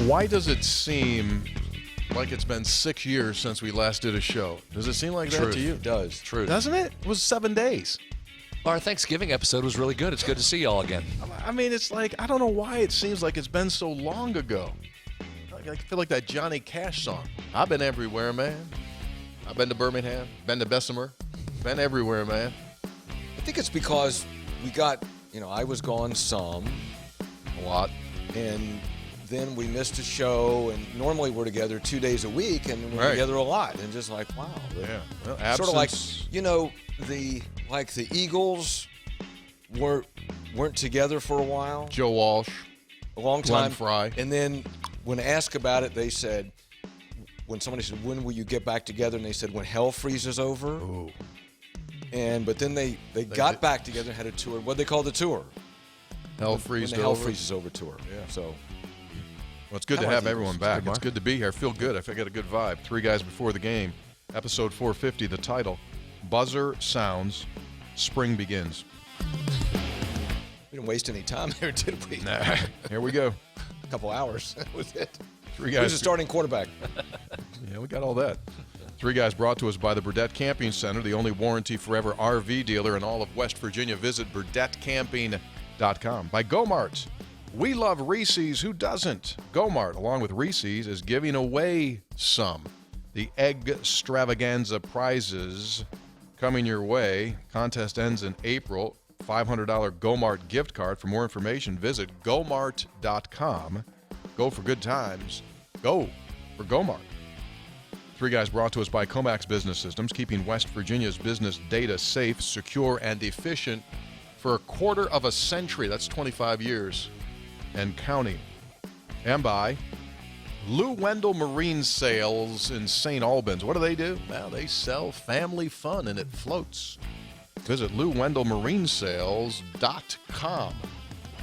Why does it seem like it's been 6 years since we last did a show? Does it seem like that to you? It does. True. Doesn't it? It was 7 days. Our Thanksgiving episode was really good. It's good to see y'all again. I mean, it's like, I don't know why it seems like it's been so long ago. I feel like that Johnny Cash song. I've been everywhere, man. I've been to Birmingham, been to Bessemer, been everywhere, man. I think it's because we got, I was gone some. A lot. And then we missed a show, and normally we're together 2 days a week, and we're together a lot. And just like, wow. Yeah. Well, sort of like, the Eagles weren't together for a while. Joe Walsh. A long Glenn time. Fry. And then when asked about it, they said, when somebody said, when will you get back together? And they said, when hell freezes over. Ooh. But then they got back together and had a tour. What they call the tour? Hell freezes over. Hell freezes over tour. Yeah. So. Well, it's good to have everyone back. It's good to be here. I feel good. I got a good vibe. 3 guys before the game. Episode 450, the title. Buzzer sounds. Spring begins. We didn't waste any time there, did we? Nah. Here we go. A couple hours. That was it. 3 guys. Who's the starting quarterback? Yeah, we got all that. 3 guys brought to us by the Burdett Camping Center, the only warranty forever RV dealer in all of West Virginia. Visit burdettcamping.com. By Go-Mart. We love Reese's. Who doesn't? Go-Mart, along with Reese's, is giving away some. The Egg Extravaganza prizes coming your way. Contest ends in April. $500 Go-Mart gift card. For more information, visit gomart.com. Go for good times. Go for Go-Mart. 3 guys brought to us by Comax Business Systems, keeping West Virginia's business data safe, secure, and efficient for a quarter of a century. That's 25 years and counting. And by Lou Wendell Marine Sales in St. Albans. What do? Well, they sell family fun, and it floats. Visit LouWendellMarineSales.com.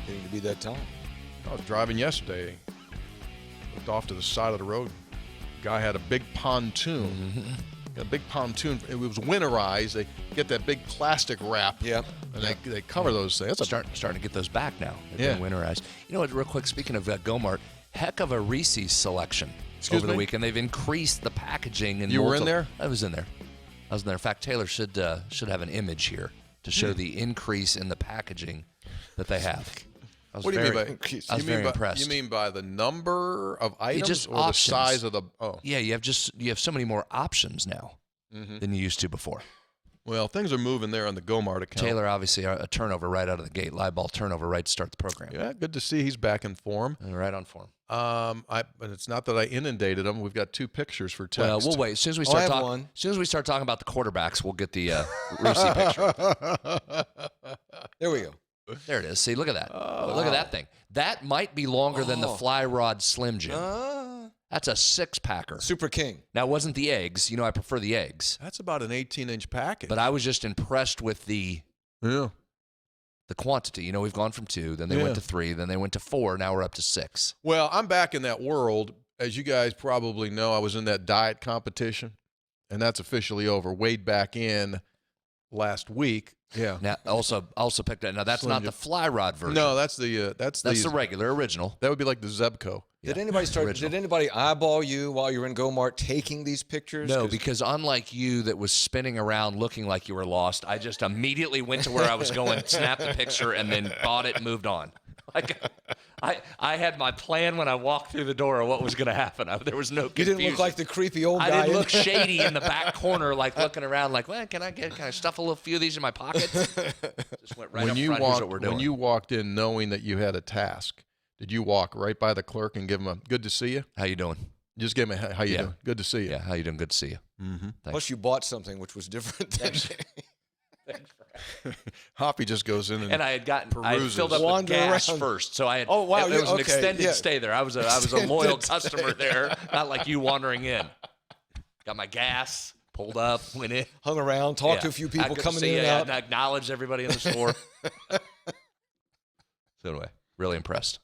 Getting to be that time. I was driving yesterday. Looked off to the side of the road. Guy had a big pontoon. Got a big pontoon. It was winterized. They get that big plastic wrap. Yep. And they cover those things. That's Starting to get those back now. They've been winterized. You know what, real quick, speaking of Go-Mart, heck of a Reese's selection over the weekend. They've increased the packaging. You were in there? I was in there. In fact, Taylor should have an image here to show the increase in the packaging that they have. What do you mean by increase? I was very impressed. You mean by the number of items or options. the size of the? Oh, yeah. You have so many more options now than you used to before. Well, things are moving there on the Go-Mart account. Taylor, obviously, a turnover right out of the gate, live ball turnover right to start the program. Yeah, good to see he's back in form. And right on form. But it's not that I inundated him. We've got 2 pictures for text. Well, we'll wait. As soon as we start talking about the quarterbacks, we'll get the Reese picture. There we go. There it is. See, look at that. Look at that thing. That might be longer than the Fly Rod Slim Jim. That's a 6-packer. Super King. Now, it wasn't the eggs. I prefer the eggs. That's about an 18-inch package. But I was just impressed with the quantity. We've gone from 2, then they went to 3, then they went to 4, now we're up to 6. Well, I'm back in that world. As you guys probably know, I was in that diet competition, and that's officially over. Weighed back in last week. Yeah. Now, also picked that. Now, that's not the Fly Rod version. No, that's the regular, original. That would be like the Zebco. Did anybody eyeball you while you were in Go-Mart taking these pictures? No, because unlike you that was spinning around looking like you were lost, I just immediately went to where I was going, snapped the picture, and then bought it and moved on. I had my plan when I walked through the door of what was going to happen. There was no confusion. You didn't look like the creepy old guy. I didn't look shady in the back corner, like looking around, like, well, can I stuff a few of these in my pockets? Just went right up front. Here's what we're doing. When you walked in knowing that you had a task, did you walk right by the clerk and give him a good to see you? How you doing? Just give him a how you doing? Good to see you. Yeah, how you doing? Good to see you. Mm-hmm. Plus, you bought something which was different than Thanks for Hoppy just goes in and I had peruses. filled up with gas first, so I had. Oh wow! It was an extended stay there. I was a loyal customer there, not like you wandering in. Got my gas, pulled up, went in, hung around, talked to a few people coming in and out, and acknowledged everybody in the store. So anyway, really impressed.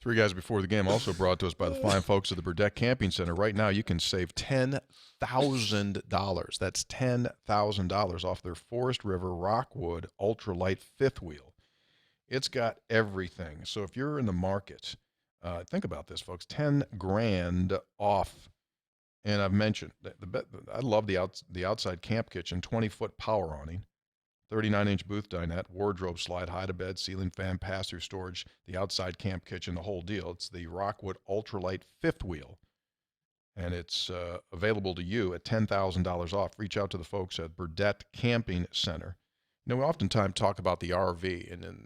3 guys before the game also brought to us by the fine folks at the Burdett Camping Center. Right now, you can save $10,000. That's $10,000 off their Forest River Rockwood ultralight 5th wheel. It's got everything. So if you're in the market Think about this, folks. $10,000 off. And I've mentioned I love the outside camp kitchen, 20-foot power awning, 39-inch booth dinette, wardrobe slide, hide-a-bed, ceiling fan, pass-through storage, the outside camp kitchen, the whole deal. It's the Rockwood Ultralight fifth wheel, and it's available to you at $10,000 off. Reach out to the folks at Burdett Camping Center. You know, we oftentimes talk about the RV, and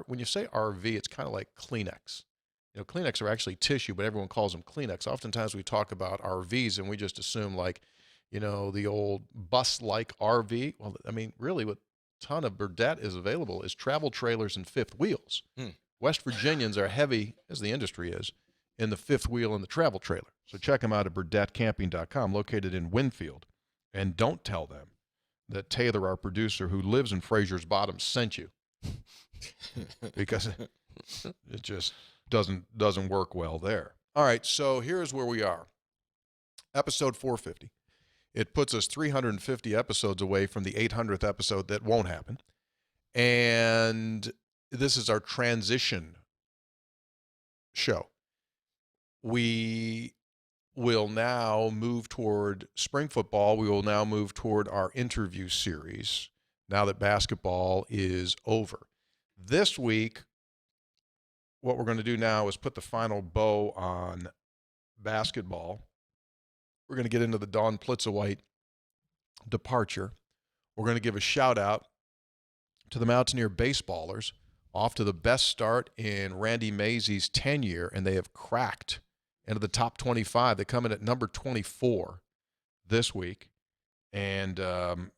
when you say RV, it's kind of like Kleenex. You know, Kleenex are actually tissue, but everyone calls them Kleenex. Oftentimes we talk about RVs, and we just assume, like, you know, the old bus-like RV. Well, I mean, really what a ton of Burdett is available is travel trailers and fifth wheels. West Virginians are heavy, as the industry is, in the fifth wheel and the travel trailer. So check them out at burdettcamping.com, located in Winfield. And don't tell them that Taylor, our producer, who lives in Fraser's Bottom, sent you. Because it just doesn't work well there. All right, so here's where we are. Episode 450. It puts us 350 episodes away from the 800th episode that won't happen. And this is our transition show. We will now move toward spring football. We will now move toward our interview series now that basketball is over. This week, what we're going to do now is put the final bow on basketball. We're going to get into the Dawn Plitzuweit departure. We're going to give a shout out to the Mountaineer baseballers, off to the best start in Randy Mazey's tenure, and they have cracked into the top 25. They come in at number 24 this week. And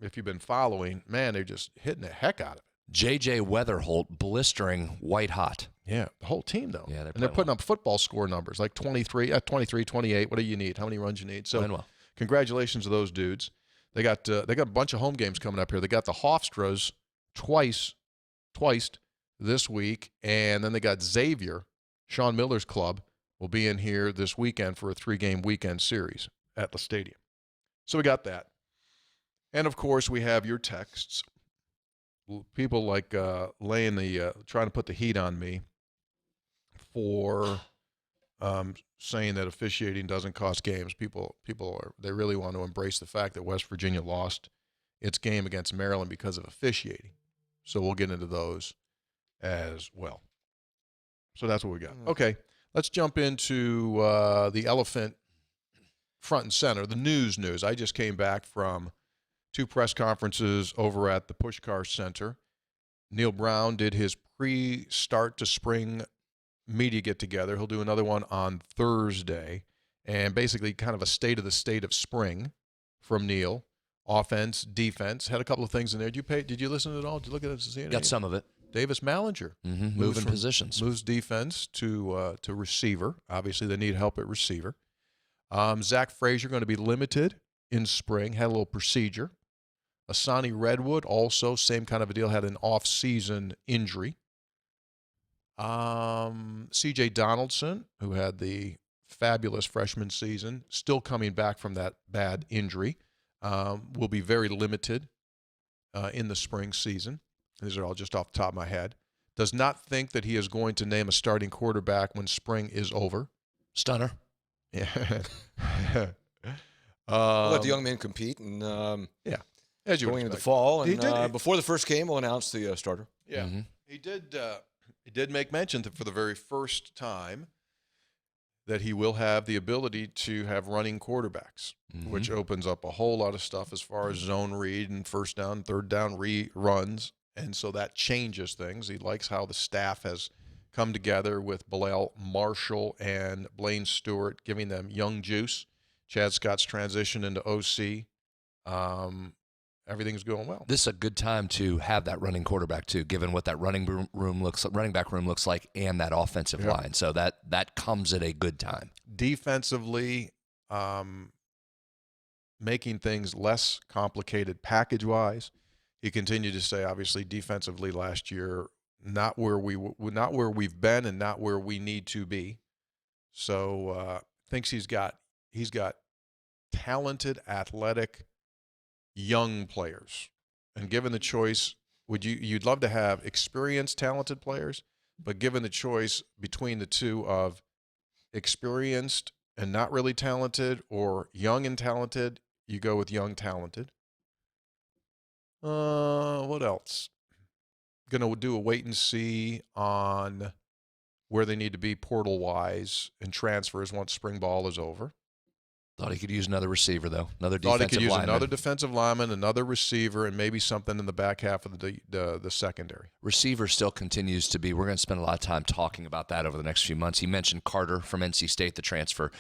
if you've been following, man, they're just hitting the heck out of it. J.J. Weatherholt blistering white hot. Yeah, the whole team, though. Yeah, they're putting up football score numbers, like 23, 28. What do you need? How many runs you need? So well. Congratulations to those dudes. They got a bunch of home games coming up here. They got the Hofstras twice this week, and then they got Xavier, Sean Miller's club, will be in here this weekend for a 3-game weekend series at the stadium. So we got that. And, of course, we have your texts. People like trying to put the heat on me for saying that officiating doesn't cost games. People they really want to embrace the fact that West Virginia lost its game against Maryland because of officiating. So we'll get into those as well. So that's what we got. Okay, let's jump into the elephant front and center, the news. I just came back from 2 press conferences over at the Pushkar Center. Neal Brown did his pre-start to spring media get-together. He'll do another one on Thursday, and basically kind of a state of the state of spring from Neal. Offense, defense, had a couple of things in there. Did you listen to it all? Did you look at it and see it? Got some of it. Davis Mallinger moving positions. Moves defense to receiver. Obviously, they need help at receiver. Zach Frazier going to be limited in spring, had a little procedure. Asani Redwood also, same kind of a deal, had an off-season injury. C.J. Donaldson, who had the fabulous freshman season, still coming back from that bad injury, will be very limited in the spring season. These are all just off the top of my head. Does not think that he is going to name a starting quarterback when spring is over. Stunner. Yeah. We'll let the young men compete, and as you going into the fall, and before the first game, we'll announce the starter. Yeah, he did make mention that for the very first time that he will have the ability to have running quarterbacks, which opens up a whole lot of stuff as far as zone read and first down, third down runs, and so that changes things. He likes how the staff has come together with Bilal Marshall and Blaine Stewart, giving them young juice. Chad Scott's transition into OC. Everything's going well. This is a good time to have that running quarterback too, given what that running back room looks like, and that offensive line. So that comes at a good time. Defensively, making things less complicated package-wise. He continued to say, obviously, defensively last year, not where we've been and not where we need to be. So thinks he's got talented, athletic, young players. And given the choice, you'd love to have experienced, talented players, but given the choice between the two of experienced and not really talented or young and talented, you go with young talented. What else? Going to do a wait and see on where they need to be portal-wise and transfers once spring ball is over. Thought he could use another receiver, though. Another Thought defensive he could use lineman. another defensive lineman, another receiver, and maybe something in the back half of the secondary. Receiver still continues to be. We're going to spend a lot of time talking about that over the next few months. He mentioned Carter from NC State, the transfer.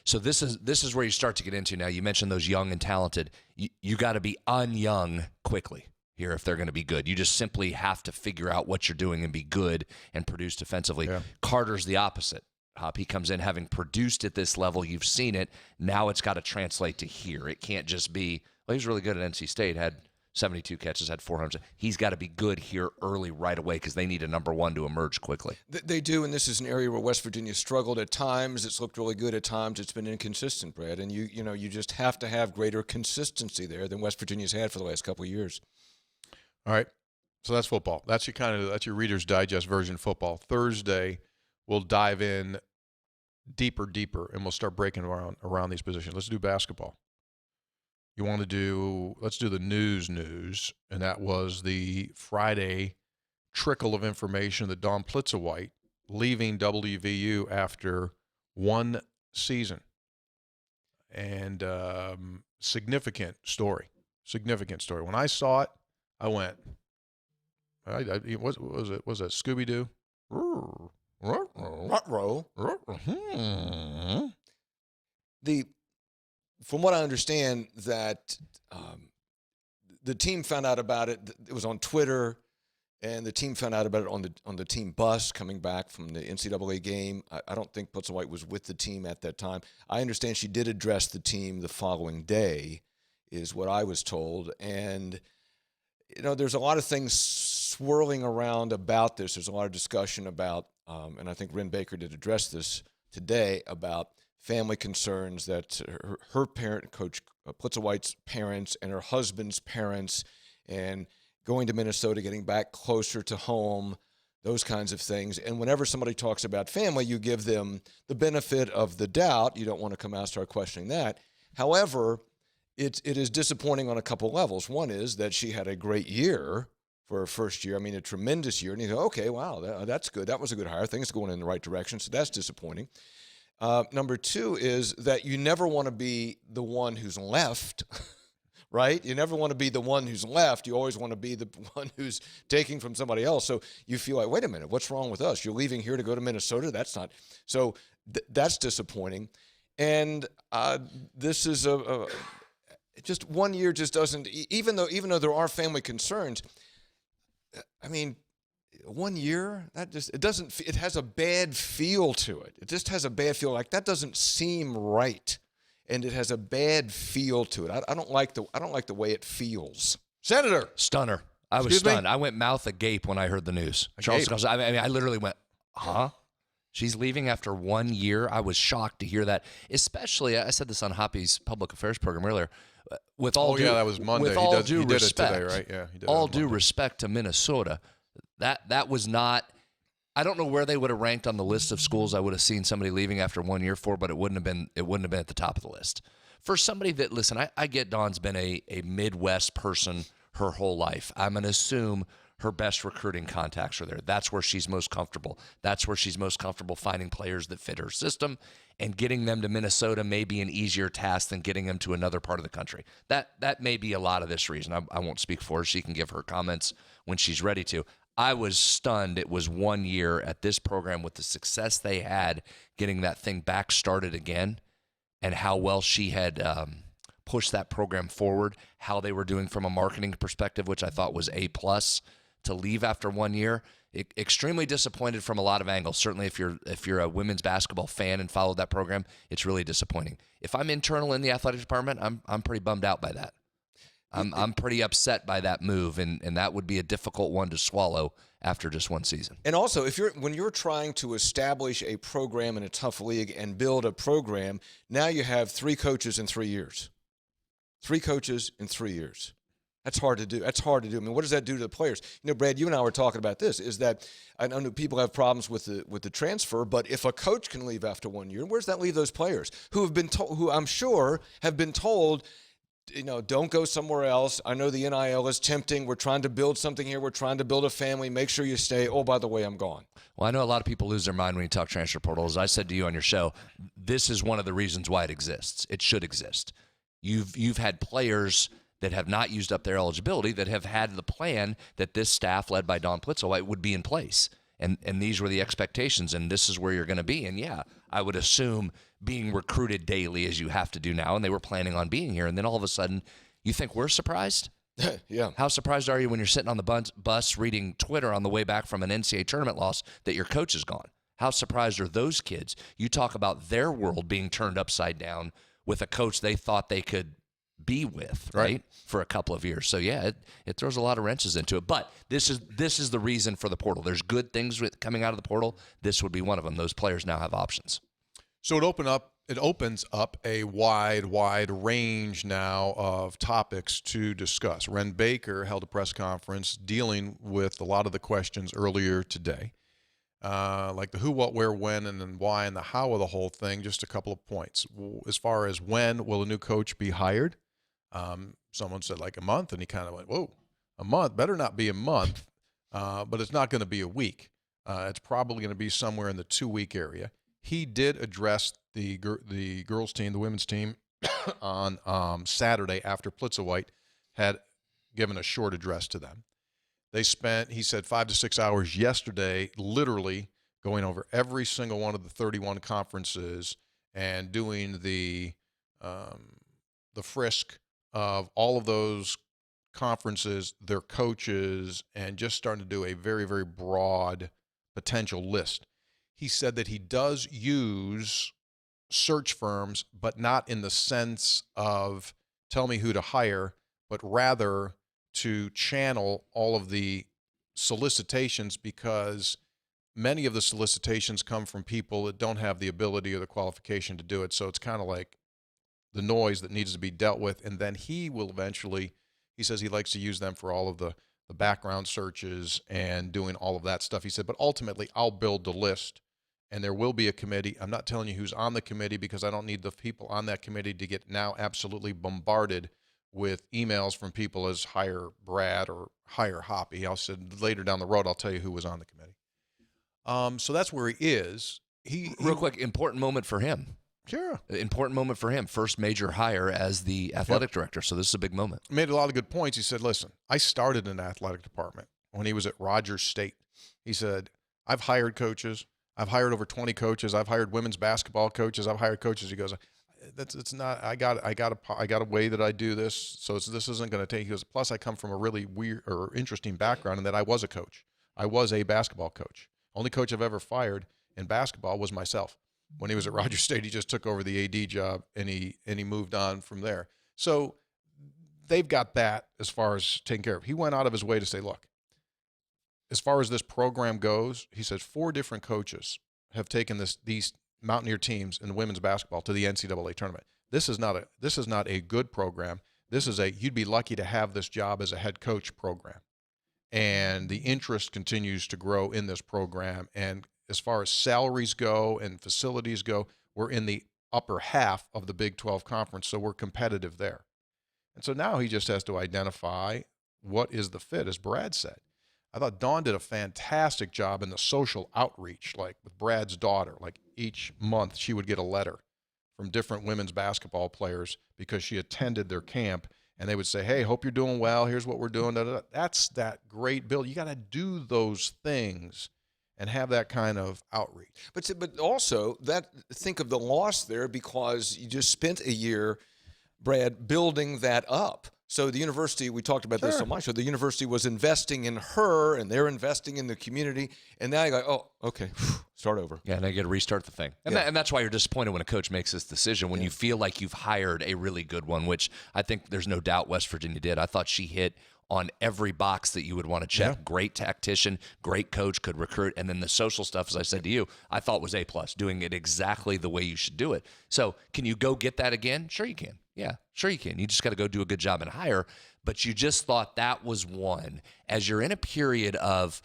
So this is where you start to get into now. You mentioned those young and talented. You got to be unyoung quickly here if they're going to be good. You just simply have to figure out what you're doing and be good and produce defensively. Yeah. Carter's the opposite. He comes in having produced at this level. You've seen it. Now it's got to translate to here. It can't just be, well, he's really good at NC State, had 72 catches, had 400. He's got to be good here early right away because they need a number one to emerge quickly. They do, and this is an area where West Virginia struggled at times. It's looked really good at times. It's been inconsistent, Brad, and you just have to have greater consistency there than West Virginia's had for the last couple of years. All right, so that's football. That's your Reader's Digest version of football. Thursday, we'll dive in deeper, and we'll start breaking around these positions. Let's do basketball. Let's do the news, and that was the Friday trickle of information that Dawn Plitzuweit leaving WVU after one season. And significant story. When I saw it, I went, was it Scooby-Doo? From what I understand, that the team found out about it. It was on Twitter, and the team found out about it on the team bus coming back from the NCAA game. I don't think Plitzuweit was with the team at that time. I understand she did address the team the following day, is what I was told. And there's a lot of things swirling around about this. There's a lot of discussion about, and I think Wren Baker did address this today, about family concerns that her parent, Coach Plitzuweit's parents, and her husband's parents, and going to Minnesota, getting back closer to home, those kinds of things. And whenever somebody talks about family, you give them the benefit of the doubt. You don't want to come out and start questioning that. However, it is disappointing on a couple levels. One is that she had a great year for her first year. I mean, a tremendous year. And you go, okay, wow, that's good. That was a good hire. Things going in the right direction. So that's disappointing. Number two is that you never want to be the one who's left, right? You never want to be the one who's left. You always want to be the one who's taking from somebody else. So you feel like, wait a minute, what's wrong with us? You're leaving here to go to Minnesota? That's not. So that's disappointing. And this is just 1 year just doesn't, even though there are family concerns, I mean, 1 year, it has a bad feel to it. It just has a bad feel. Like, that doesn't seem right. And it has a bad feel to it. I don't like the way it feels. Senator. Stunner. I was stunned. I went mouth agape when I heard the news. Charles, I literally went, huh? She's leaving after 1 year. I was shocked to hear that. Especially, I said this on Hoppy's public affairs program earlier. With all that was Monday. With all he did it today, right? Yeah, he did. All due respect to Minnesota, that was not. I don't know where they would have ranked on the list of schools I would have seen somebody leaving after 1 year for, but it wouldn't have been at the top of the list. For somebody that, listen, I get Dawn's been a Midwest person her whole life. I'm going to assume her best recruiting contacts are there. That's where she's most comfortable. That's where she's most comfortable finding players that fit her system, and getting them to Minnesota may be an easier task than getting them to another part of the country. That may be a lot of this reason. I won't speak for her. She can give her comments when she's ready to. I was stunned. It was 1 year at this program with the success they had getting that thing back started again, and how well she had pushed that program forward, how they were doing from a marketing perspective, which I thought was A+. To leave after 1 year, extremely disappointed from a lot of angles. Certainly, if you're a women's basketball fan and followed that program, it's really disappointing. If I'm internal in the athletic department, I'm pretty bummed out by that. I'm pretty upset by that move, and that would be a difficult one to swallow after just one season. And also, when you're trying to establish a program in a tough league and build a program, now you have 3 coaches in 3 years. 3 coaches in 3 years. That's hard to do. I mean, what does that do to the players? Brad, you and I were talking about this, is that I know people have problems with the transfer, but if a coach can leave after 1 year, where does that leave those players who I'm sure have been told, don't go somewhere else. I know the NIL is tempting. We're trying to build something here. We're trying to build a family. Make sure you stay. Oh, by the way, I'm gone. Well, I know a lot of people lose their mind when you talk transfer portal. As I said to you on your show, this is one of the reasons why it exists. It should exist. You've had players that have not used up their eligibility that have had the plan that this staff led by Dawn Plitzuweit would be in place. And these were the expectations, and this is where you're going to be. And, yeah, I would assume being recruited daily as you have to do now, and they were planning on being here. And then all of a sudden, you think we're surprised? Yeah. How surprised are you when you're sitting on the bus reading Twitter on the way back from an NCAA tournament loss that your coach is gone? How surprised are those kids? You talk about their world being turned upside down with a coach they thought they could be with, right, for a couple of years. So, yeah, it throws a lot of wrenches into it. But this is the reason for the portal. There's good things coming out of the portal. This would be one of them. Those players now have options. So it opens up a wide range now of topics to discuss. Wren Baker held a press conference dealing with a lot of the questions earlier today, like the who, what, where, when, and then why, and the how of the whole thing. Just a couple of points. As far as when will a new coach be hired, someone said like a month, and he kind of went, whoa, a month? Better not be a month, but it's not going to be a week. It's probably going to be somewhere in the 2-week area. He did address the girls' team, the women's team, on Saturday after Plitzuweit had given a short address to them. They spent, he said, 5 to 6 hours yesterday literally going over every single one of the 31 conferences and doing the frisk of all of those conferences, their coaches, and just starting to do a very, very broad potential list. He said that he does use search firms, but not in the sense of tell me who to hire, but rather to channel all of the solicitations, because many of the solicitations come from people that don't have the ability or the qualification to do it. So it's kind of like the noise that needs to be dealt with. And then he will eventually, he says he likes to use them for all of the background searches and doing all of that stuff. He said, but ultimately I'll build the list and there will be a committee. I'm not telling you who's on the committee because I don't need the people on that committee to get now absolutely bombarded with emails from people as hire Brad or hire Hoppy. I said later down the road, I'll tell you who was on the committee. So that's where he is. Real quick, important moment for him. Sure. Important moment for him. First major hire as the athletic director. So this is a big moment. Made a lot of good points. He said, listen, I started in the athletic department when he was at Rogers State. He said, I've hired coaches. I've hired over 20 coaches. I've hired women's basketball coaches. I've hired coaches. He goes, it's not, I got a way that I do this. So this isn't going to take, he goes, plus I come from a really weird or interesting background in that I was a coach. I was a basketball coach. Only coach I've ever fired in basketball was myself. When he was at Rogers State, he just took over the AD job and he moved on from there. So they've got that as far as taken care of. He went out of his way to say, look, as far as this program goes, he said 4 different coaches have taken these Mountaineer teams in women's basketball to the NCAA tournament. This is not a good program. This is you'd be lucky to have this job as a head coach program. And the interest continues to grow in this program. And as far as salaries go and facilities go, we're in the upper half of the Big 12 conference, so we're competitive there. And so now he just has to identify what is the fit, as Brad said. I thought Dawn did a fantastic job in the social outreach, like with Brad's daughter. Like each month she would get a letter from different women's basketball players because she attended their camp, and they would say, hey, hope you're doing well. Here's what we're doing. That's that great build. You got to do those things and have that kind of outreach. But also, think of the loss there, because you just spent a year, Brad, building that up. So the university, we talked about this so much, so the university was investing in her, and they're investing in the community, and now you go, oh, okay, start over. Yeah, and I got to restart the thing. And, and that's why you're disappointed when a coach makes this decision, when you feel like you've hired a really good one, which I think there's no doubt West Virginia did. I thought she hit on every box that you would want to check. Yeah. Great tactician, great coach, could recruit. And then the social stuff, as I said to you, I thought was A+, doing it exactly the way you should do it. So can you go get that again? Sure you can. Yeah. Sure you can. You just got to go do a good job and hire. But you just thought that was one. As you're in a period of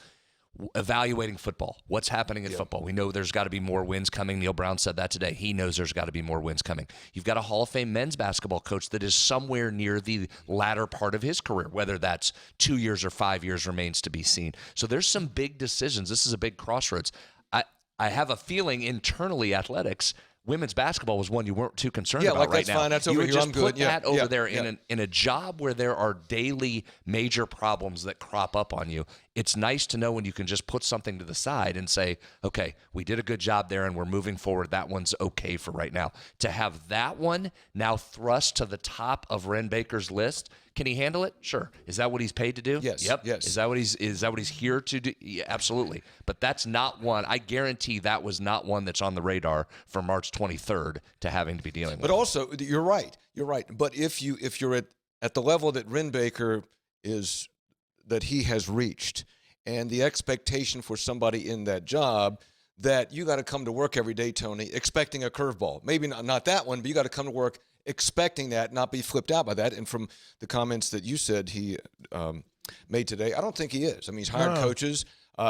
evaluating football, what's happening in football. We know there's got to be more wins coming. Neal Brown said that today. He knows there's got to be more wins coming. You've got a Hall of Fame men's basketball coach that is somewhere near the latter part of his career. Whether that's 2 years or 5 years remains to be seen. So there's some big decisions. This is a big crossroads. I have a feeling internally athletics, women's basketball was one you weren't too concerned about right now. Yeah, that's fine. That's over here. I'm good. You would just put that over there in a job where there are daily major problems that crop up on you. It's nice to know when you can just put something to the side and say, okay, we did a good job there and we're moving forward. That one's okay for right now. To have that one now thrust to the top of Wren Baker's list, can he handle it? Sure. Is that what he's paid to do? Yes. Yep. Yes. Is that what he's here to do? Yeah, absolutely. But that's not one. I guarantee that was not one that's on the radar for March 23rd to having to be dealing with. But also, you're right. You're right. But if you're at the level that Wren Baker is, that he has reached, and the expectation for somebody in that job, that you got to come to work every day, Tony, expecting a curveball. Maybe not that one, but you got to come to work expecting that, not be flipped out by that. And from the comments that you said he made today, I don't think he is. I mean, he's hired coaches.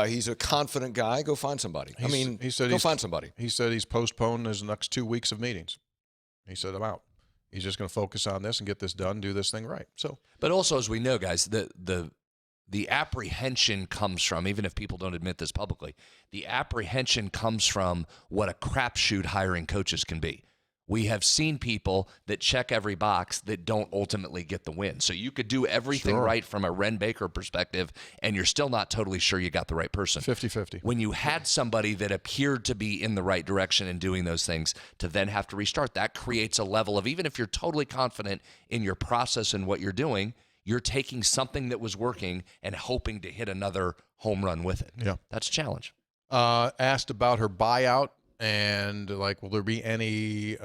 He's a confident guy. Go find somebody. Go find somebody. He said he's postponed his next 2 weeks of meetings. He said, I'm out. He's just going to focus on this and get this done, do this thing right. So, but also, as we know, guys, the apprehension comes from, even if people don't admit this publicly, the apprehension comes from what a crapshoot hiring coaches can be. We have seen people that check every box that don't ultimately get the win. So you could do everything right from a Wren Baker perspective, and you're still not totally sure you got the right person. 50-50. When you had somebody that appeared to be in the right direction and doing those things, to then have to restart, that creates a level of, even if you're totally confident in your process and what you're doing, you're taking something that was working and hoping to hit another home run with it. Yeah. That's a challenge. Asked about her buyout and, like, will there be any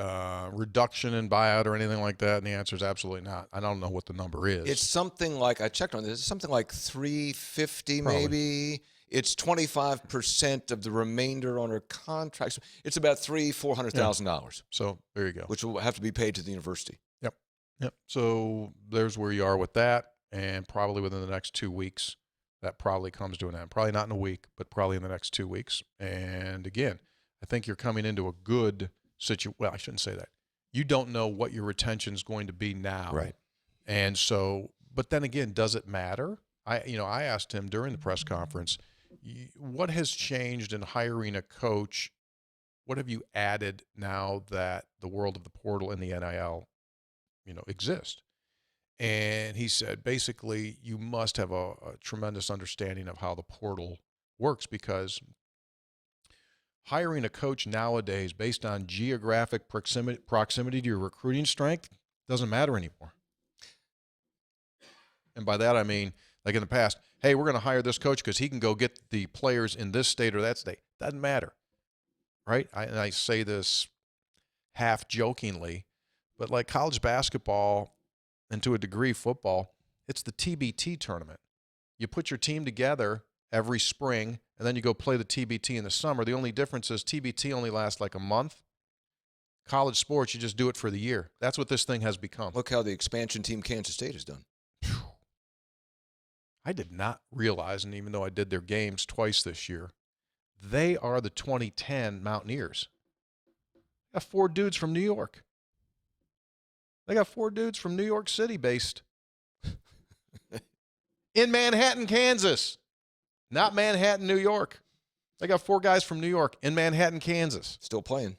reduction in buyout or anything like that? And the answer is absolutely not. I don't know what the number is. It's something like, I checked on this, it's something like $350 maybe. It's 25% of the remainder on her contract. It's about $400,000. So there you go. Which will have to be paid to the university. Yep. So there's where you are with that, and probably within the next 2 weeks, that probably comes to an end. Probably not in a week, but probably in the next 2 weeks. And again, I think you're coming into a good situation. Well, I shouldn't say that. You don't know what your retention is going to be now. Right. And so, but then again, does it matter? I asked him during the press conference, what has changed in hiring a coach? What have you added now that the world of the portal and the NIL exist? And he said, basically, you must have a tremendous understanding of how the portal works, because hiring a coach nowadays based on geographic proximity to your recruiting strength doesn't matter anymore. And by that, I mean, like in the past, hey, we're going to hire this coach because he can go get the players in this state or that state. Doesn't matter, right? I say this half jokingly, but like college basketball and to a degree football, it's the TBT tournament. You put your team together every spring, and then you go play the TBT in the summer. The only difference is TBT only lasts like a month. College sports, you just do it for the year. That's what this thing has become. Look how the expansion team Kansas State has done. I did not realize, and even though I did their games twice this year, they are the 2010 Mountaineers. They got 4 dudes from New York. They got 4 dudes from New York City based in Manhattan, Kansas. Not Manhattan, New York. They got 4 guys from New York in Manhattan, Kansas. Still playing.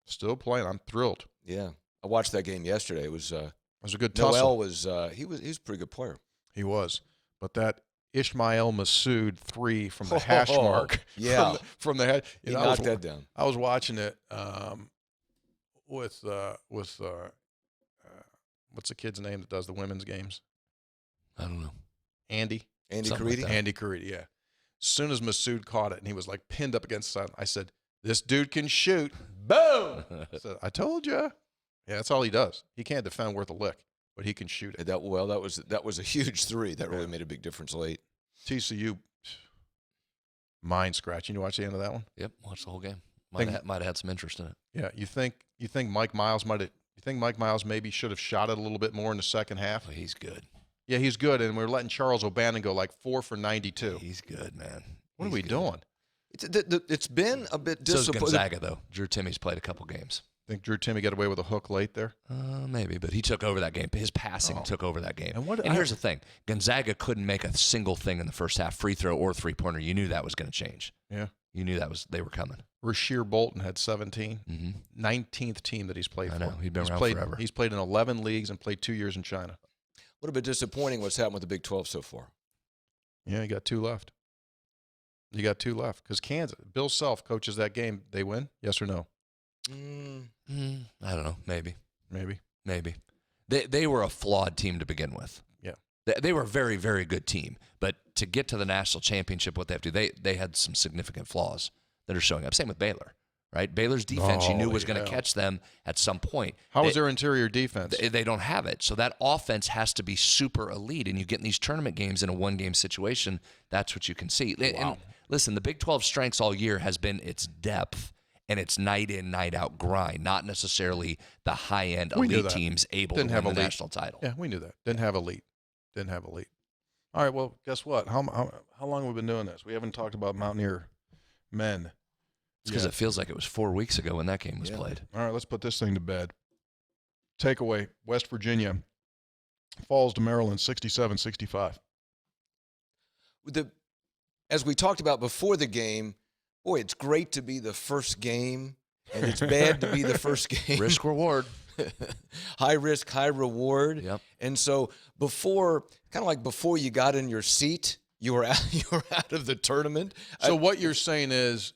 I'm thrilled. Yeah. I watched that game yesterday. It was a good tussle. Noel was he was a pretty good player. He was. But that Ismail Massoud 3 from the hash mark. Yeah. From the head. He knocked that down. I was watching it with what's the kid's name that does the women's games? I don't know. Andy Something Caridi? like that. Andy Caridi, yeah. As soon as Massoud caught it and he was like pinned up against the side, I said, this dude can shoot. Boom! I said, I told you. Yeah, that's all he does. He can't defend worth a lick, but he can shoot it. That was a huge 3. That really made a big difference late. TCU, mind scratching. You watch the end of that one? Yep, watched the whole game. Might have had some interest in it. Yeah, you think Mike Miles might have think Mike Miles maybe should have shot it a little bit more in the second half. Well, he's good. Yeah, he's good, and we're letting Charles O'Bannon go like 4 for 92. He's good, man. What are we doing? It's been a bit So is disappointing. Gonzaga, though. Drew Timmy's played a couple games. Think Drew Timme got away with a hook late there? Maybe, but he took over that game. His passing took over that game. And here's the thing. Gonzaga couldn't make a single thing in the first half, free throw or three-pointer. You knew that was going to change. Yeah. You knew they were coming. Rasheer Bolton had 17. Mm-hmm. 19th team that he's played I know. for. He'd been around played, forever. He's played in 11 leagues and played 2 years in China. What a bit disappointing what's happened with the Big 12 so far. Yeah, you got 2 left. You got 2 left because Kansas. Bill Self coaches that game. They win? Yes or no? I don't know. Maybe. Maybe. They were a flawed team to begin with. Yeah. They were a very, very good team. But to get to the national championship, what they have to do, they had some significant flaws that are showing up. Same with Baylor, right? Baylor's defense you knew was going to catch them at some point. How was their interior defense? They don't have it. So that offense has to be super elite. And you get in these tournament games in a one-game situation, that's what you can see. Wow. And listen, the Big 12 strengths all year has been its depth and its night-in, night-out grind, not necessarily the high-end elite teams able to win the national title. Yeah, we knew that. Didn't have elite. All right, well, guess what? How long have we been doing this? We haven't talked about Mountaineer men. It's because it feels like it was 4 weeks ago when that game was played. All right, let's put this thing to bed. Takeaway, West Virginia falls to Maryland 67-65. As we talked about before the game, boy, it's great to be the first game, and it's bad to be the first game. Risk reward. High risk, high reward. Yep. And so before you got in your seat, you were out of the tournament. So what you're saying is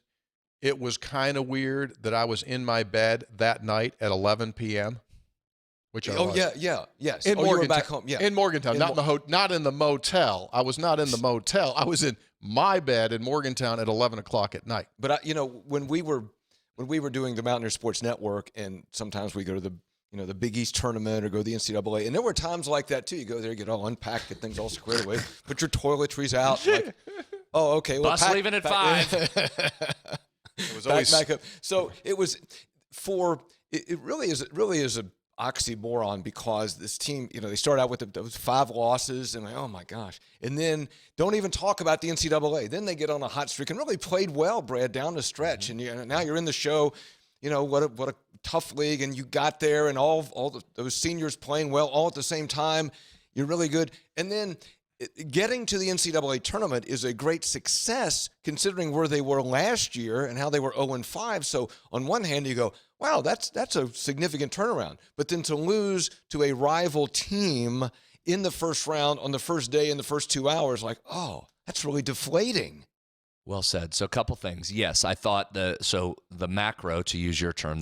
it was kind of weird that I was in my bed that night at 11 p.m., which I was. Yes. In you were Morgantown. back home. Yeah. In Morgantown, not in the motel. I was not in the motel. I was in my bed in Morgantown at 11 o'clock at night. But when we were doing the Mountaineer Sports Network, and sometimes we go to the Big East tournament or go to the NCAA, and there were times like that too. You go there, get all unpacked, get things all squared away, put your toiletries out. Like, oh, okay. Well, bus leaving at 5. It was always back up. So it was it really is a oxymoron, because this team, they start out with those 5 losses and like, oh my gosh. And then don't even talk about the NCAA. Then they get on a hot streak and really played well, Brad, down the stretch. Mm-hmm. And now you're in the show, what a tough league, and you got there and all those seniors playing well all at the same time. You're really good. And then getting to the NCAA tournament is a great success considering where they were last year and how they were 0-5. So on one hand, you go, wow, that's a significant turnaround. But then to lose to a rival team in the first round on the first day in the first 2 hours, like, oh, that's really deflating. Well said. So a couple things. Yes, I thought the macro, to use your term,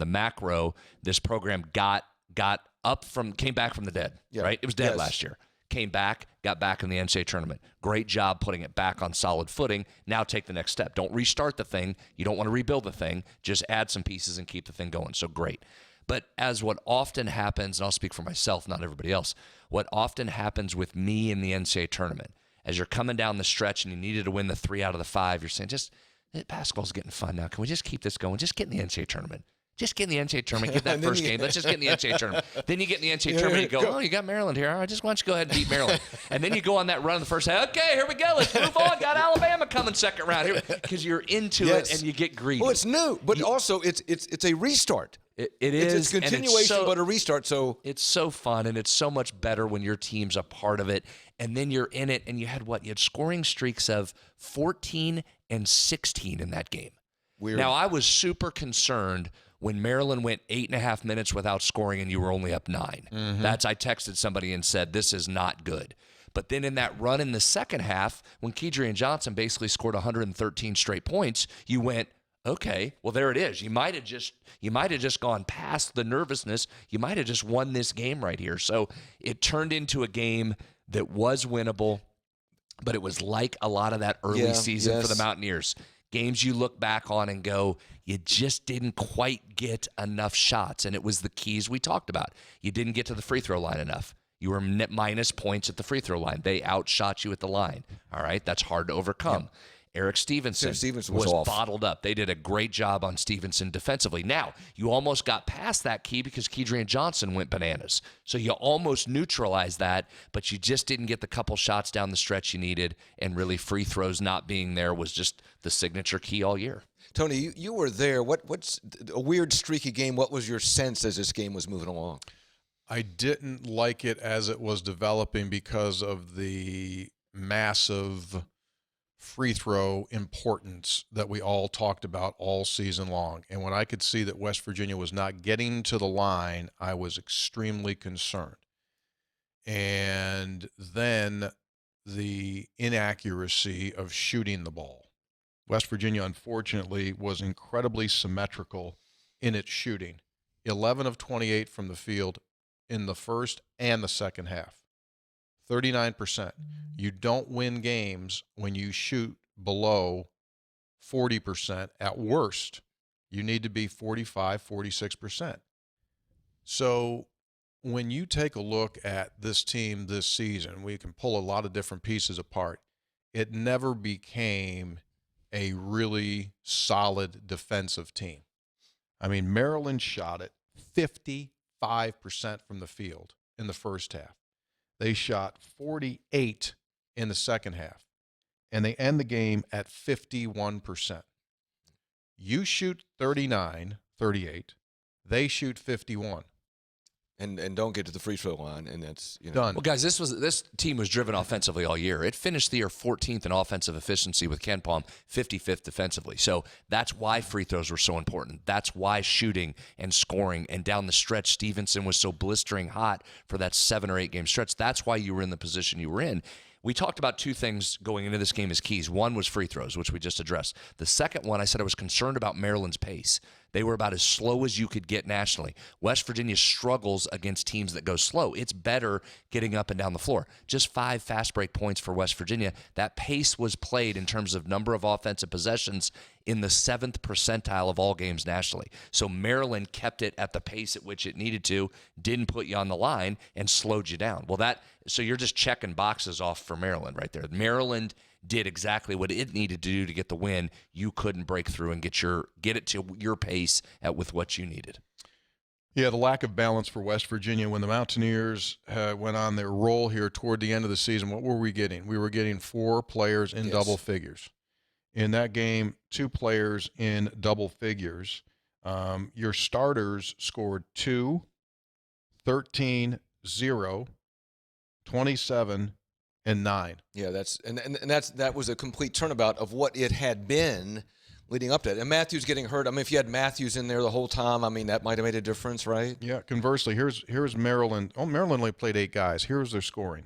this program came back from the dead, right? It was dead last year. Came back, got back in the NCAA tournament. Great job putting it back on solid footing. Now take the next step. Don't restart the thing. You don't want to rebuild the thing. Just add some pieces and keep the thing going. So great. But as what often happens, and I'll speak for myself, not everybody else, what often happens with me in the NCAA tournament, as you're coming down the stretch and you needed to win the 3 out of the 5, you're saying, basketball's getting fun now. Can we just keep this going? Just get in the NCAA tournament. Just get in the NCAA tournament. Get that first game. Let's just get in the NCAA tournament. Then you get in the NCAA tournament and you go, oh, you got Maryland here. Why don't you go ahead and beat Maryland? And then you go on that run in the first half. Okay, here we go. Let's move on. Got Alabama coming second round here. Because you're into it and you get greedy. Well, it's new, but also it's a restart. It is. It's continuation, but a restart. So it's so fun, and it's so much better when your team's a part of it. And then you're in it, and you had scoring streaks of 14 and 16 in that game. Weird. Now, I was super concerned when Maryland went 8.5 minutes without scoring and you were only up 9. Mm-hmm. I texted somebody and said, this is not good. But then in that run in the second half, when Kedrian Johnson basically scored 113 straight points, you went, okay, well, there it is. You might have just gone past the nervousness. You might have just won this game right here. So it turned into a game that was winnable, but it was like a lot of that early season for the Mountaineers. Games you look back on and go, you just didn't quite get enough shots. And it was the keys we talked about. You didn't get to the free throw line enough. You were minus points at the free throw line. They outshot you at the line. All right, that's hard to overcome. Eric Stevenson was off. bottled up. They did a great job on Stevenson defensively. Now, you almost got past that key because Kedrian Johnson went bananas. So you almost neutralized that, but you just didn't get the couple shots down the stretch you needed, and really free throws not being there was just the signature key all year. Tony, you were there. What's a weird, streaky game? What was your sense as this game was moving along? I didn't like it as it was developing because of the massive free throw importance that we all talked about all season long. And when I could see that West Virginia was not getting to the line, I was extremely concerned. And then the inaccuracy of shooting the ball. West Virginia, unfortunately, was incredibly symmetrical in its shooting. 11 of 28 from the field in the first and the second half. 39%. You don't win games when you shoot below 40%. At worst, you need to be 45, 46%. So when you take a look at this team this season, we can pull a lot of different pieces apart. It never became a really solid defensive team. I mean, Maryland shot it 55% from the field in the first half. They shot 48 in the second half, and they end the game at 51%. You shoot 39, 38. They shoot 51. And don't get to the free throw line, and that's done. Well, guys, this team was driven offensively all year. It finished the year 14th in offensive efficiency with Ken Palm, 55th defensively. So that's why free throws were so important. That's why shooting and scoring and down the stretch, Stevenson was so blistering hot for that 7 or 8 game stretch. That's why you were in the position you were in. We talked about two things going into this game as keys. One was free throws, which we just addressed. The second one, I said I was concerned about Maryland's pace. They were about as slow as you could get nationally. West Virginia struggles against teams that go slow. It's better getting up and down the floor. Just 5 fast break points for West Virginia. That pace was played in terms of number of offensive possessions in the 7th percentile of all games nationally. So Maryland kept it at the pace at which it needed to, didn't put you on the line, and slowed you down. Well, so you're just checking boxes off for Maryland right there. Maryland did exactly what it needed to do to get the win. You couldn't break through and get it to your pace with what you needed. Yeah, the lack of balance for West Virginia. When the Mountaineers went on their roll here toward the end of the season, what were we getting? We were getting 4 players in double figures. In that game, 2 players in double figures. Your starters scored 2, 13, 0, 27, and 9. Yeah, that was a complete turnabout of what it had been leading up to it. And Matthews getting hurt. I mean, if you had Matthews in there the whole time, I mean, that might have made a difference, right? Yeah. Conversely, here's Maryland. Oh, Maryland only played 8 guys. Here's their scoring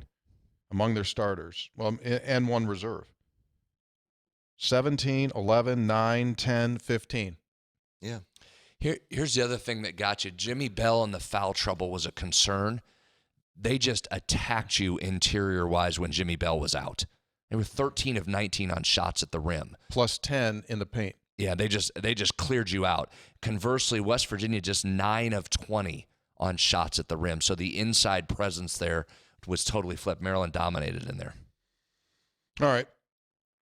among their starters. Well, and 1 reserve. 17, 11, 9, 10, 15. Yeah. Here's the other thing that got you. Jimmy Bell and the foul trouble was a concern. They just attacked you interior-wise when Jimmy Bell was out. They were 13 of 19 on shots at the rim. Plus 10 in the paint. Yeah, they just cleared you out. Conversely, West Virginia just 9 of 20 on shots at the rim. So the inside presence there was totally flipped. Maryland dominated in there. All right.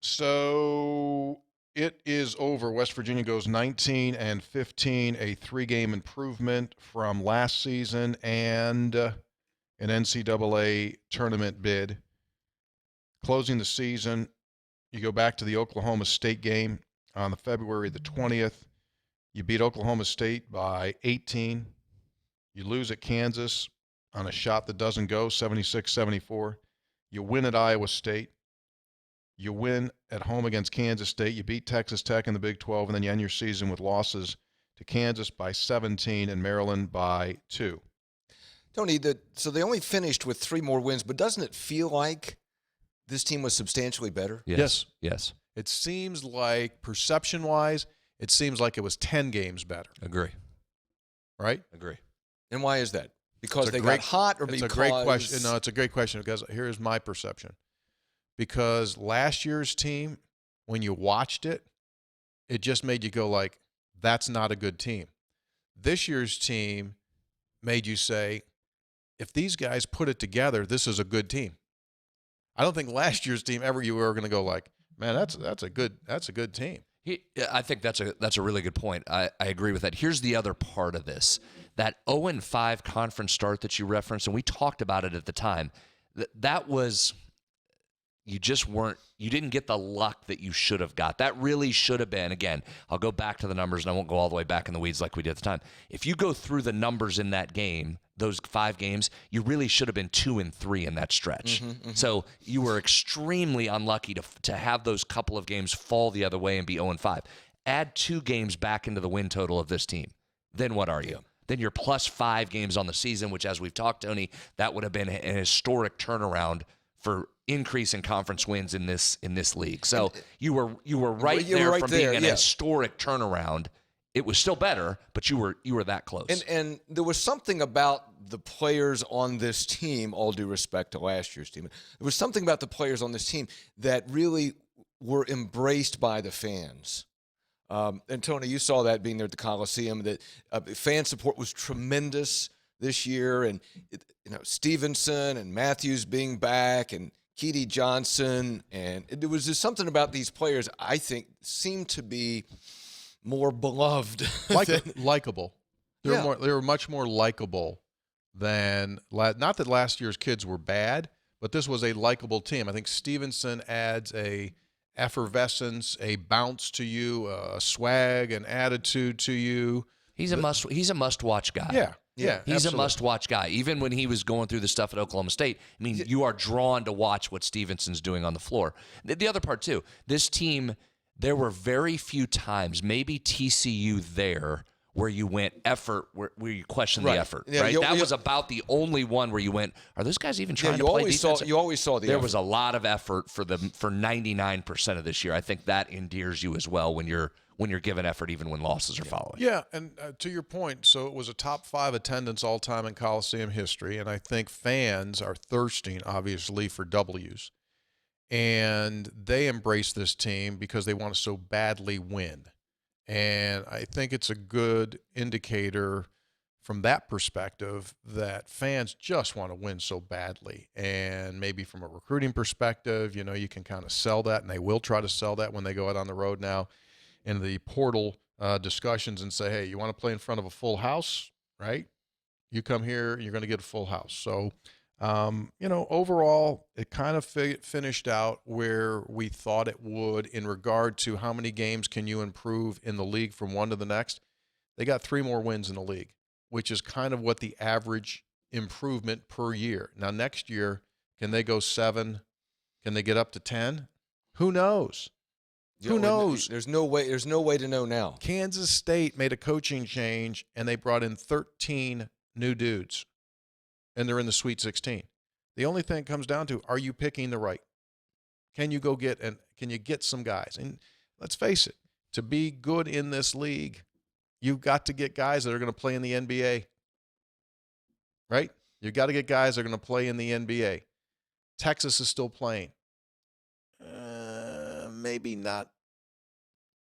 So it is over. West Virginia goes 19-15, a 3-game improvement from last season and an NCAA tournament bid. Closing the season, you go back to the Oklahoma State game on February the 20th. You beat Oklahoma State by 18. You lose at Kansas on a shot that doesn't go, 76-74. You win at Iowa State. You win at home against Kansas State. You beat Texas Tech in the Big 12, and then you end your season with losses to Kansas by 17 and Maryland by 2. Tony, so they only finished with 3 more wins, but doesn't it feel like this team was substantially better? Yes. It seems like, perception-wise, it seems like it was 10 games better. Agree. Right? Agree. And why is that? Because they got hot, or because? It's a great question. No, it's a great question because here's my perception. Because last year's team, when you watched it, it just made you go like, that's not a good team. This year's team made you say, if these guys put it together, this is a good team. I don't think last year's team you were going to go like, Man, that's a good team. I think that's a really good point. I agree with that. Here's the other part of this. That 0-5 conference start that you referenced, and we talked about it at the time, that was you didn't get the luck that you should have got. That really should have been, again, I'll go back to the numbers and I won't go all the way back in the weeds like we did at the time. If you go through the numbers in that game, those 5 games, you really should have been 2-3 in that stretch. So you were extremely unlucky to have those couple of games fall the other way and be 0-5. Add 2 games back into the win total of this team. Then what are you? Then you're plus 5 games on the season, which, as we've talked, Tony, that would have been an historic turnaround for increase in conference wins in this league. So you were right there from being an historic turnaround. It was still better, but you were that close. And there was something about the players on this team, all due respect to last year's team, there was something about the players on this team that really were embraced by the fans. And Tony, you saw that being there at the Coliseum, that fan support was tremendous this year. And Stevenson and Matthews being back and Keedy Johnson. And there was just something about these players I think seemed to be more beloved. Likeable. They were much more likable than – not that last year's kids were bad, but this was a likable team. I think Stevenson adds a effervescence, a bounce to you, a swag, an attitude to you. He's a must-watch guy. Yeah, he's absolutely. a must-watch guy. Even when he was going through the stuff at Oklahoma State, I mean, you are drawn to watch what Stevenson's doing on the floor. The other part, too, this team, there were very few times, maybe TCU there, where you went effort, where you questioned the effort. Yeah, right? That was about the only one where you went, are those guys even trying to play defense? You always saw the effort. There was a lot of effort for 99% of this year. I think that endears you as well when you're given effort, even when losses are following. Yeah, and to your point, so it was a top 5 attendance all time in Coliseum history, and I think fans are thirsting, obviously, for W's. And they embrace this team because they want to so badly win. And I think it's a good indicator from that perspective that fans just want to win so badly. And maybe from a recruiting perspective, you can kind of sell that, and they will try to sell that when they go out on the road now in the portal discussions and say, hey, you want to play in front of a full house, right? You come here, you're going to get a full house. So, overall, it kind of finished out where we thought it would in regard to how many games can you improve in the league from one to the next. They got 3 more wins in the league, which is kind of what the average improvement per year. Now, next year, can they go 7? Can they get up to 10? Who knows? Who knows? There's no way to know now. Kansas State made a coaching change, and they brought in 13 new dudes, and they're in the Sweet 16. The only thing it comes down to, are you picking the right? Can you go can you get some guys? And let's face it, to be good in this league, you've got to get guys that are going to play in the NBA, right? You've got to get guys that are going to play in the NBA. Texas is still playing. Maybe not.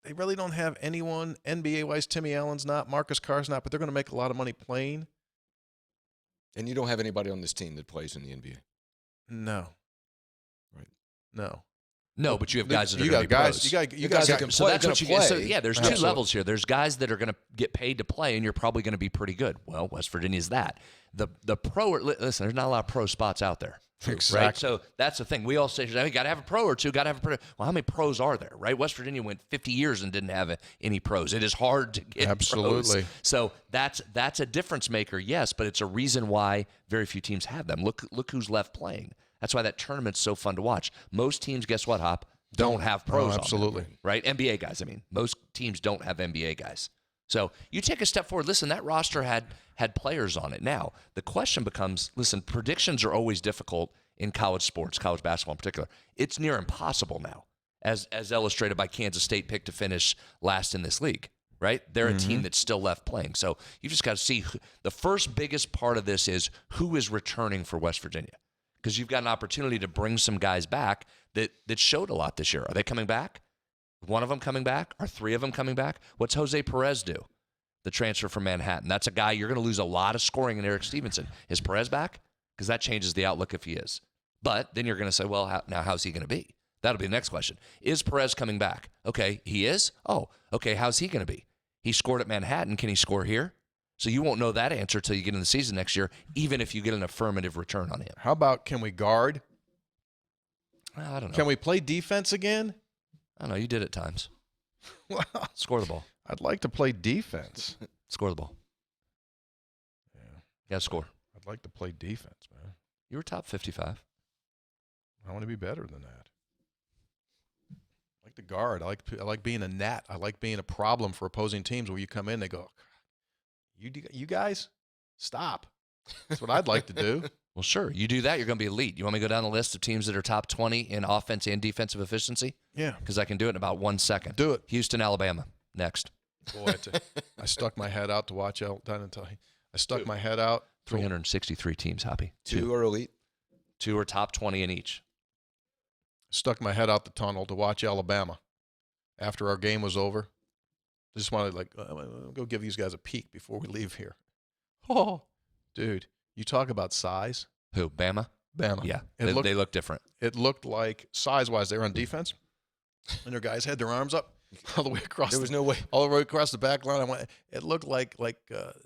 They really don't have anyone NBA-wise. Timmy Allen's not. Marcus Carr's not. But they're going to make a lot of money playing. And you don't have anybody on this team that plays in the NBA. No. Right. No, but you have guys that are going to be pros. You guys that can play. So that's what you get. So, there's two Absolutely. levels here. There's guys that are going to get paid to play, and you're probably going to be pretty good. Well, West Virginia's that. The pro. Listen, there's not a lot of pro spots out there. Exactly. Right? So that's the thing. We all say, you got to have a pro or two, got to have a pro. Well, how many pros are there, right? West Virginia went 50 years and didn't have any pros. It is hard to get Absolutely. pros. So that's a difference maker, yes, but it's a reason why very few teams have them. Look who's left playing. That's why that tournament's so fun to watch. Most teams, guess what, Hop, don't have pros on them, absolutely. right? NBA guys, most teams don't have NBA guys. So you take a step forward. Listen, that roster had players on it. Now, the question becomes, listen, predictions are always difficult in college sports, college basketball in particular. It's near impossible now, as illustrated by Kansas State picked to finish last in this league, right? They're a team that's still left playing. So you just got to see. The first biggest part of this is who is returning for West Virginia, because you've got an opportunity to bring some guys back that showed a lot this year. Are they coming back? One of them coming back? Are 3 of them coming back? What's Jose Perez do? The transfer from Manhattan. That's a guy you're going to lose a lot of scoring in Eric Stevenson. Is Perez back? Because that changes the outlook if he is. But then you're going to say, well, now how's he going to be? That'll be the next question. Is Perez coming back? Okay, he is? Oh, okay, how's he going to be? He scored at Manhattan. Can he score here? So you won't know that answer till you get in the season next year, even if you get an affirmative return on him. How about, can we guard? I don't know. Can we play defense again? I don't know. You did at times. Well, Score the ball. I'd like to play defense. Score the ball. Yeah, You got to score. I'd like to play defense, man. You were top 55. I want to be better than that. I like to guard. I like being a net. I like being a problem for opposing teams where you come in, they go, you guys, stop. That's what I'd like to do. Well, sure. You do that, you're going to be elite. You want me to go down the list of teams that are top 20 in offense and defensive efficiency? Yeah. Because I can do it in about 1 second. Do it. Houston, Alabama. Next. Boy, I stuck my head out to watch out. I stuck my head out. 363 teams, Hoppy. Two are elite. 2 are top 20 in each. Stuck my head out the tunnel to watch Alabama after our game was over. Just wanted to go give these guys a peek before we leave here. Oh, dude, you talk about size. Who? Bama? Bama. Yeah, They they look different. It looked like, size-wise, they were on defense, and their guys had their arms up all the way across. There was no way. All the way across the back line. It looked like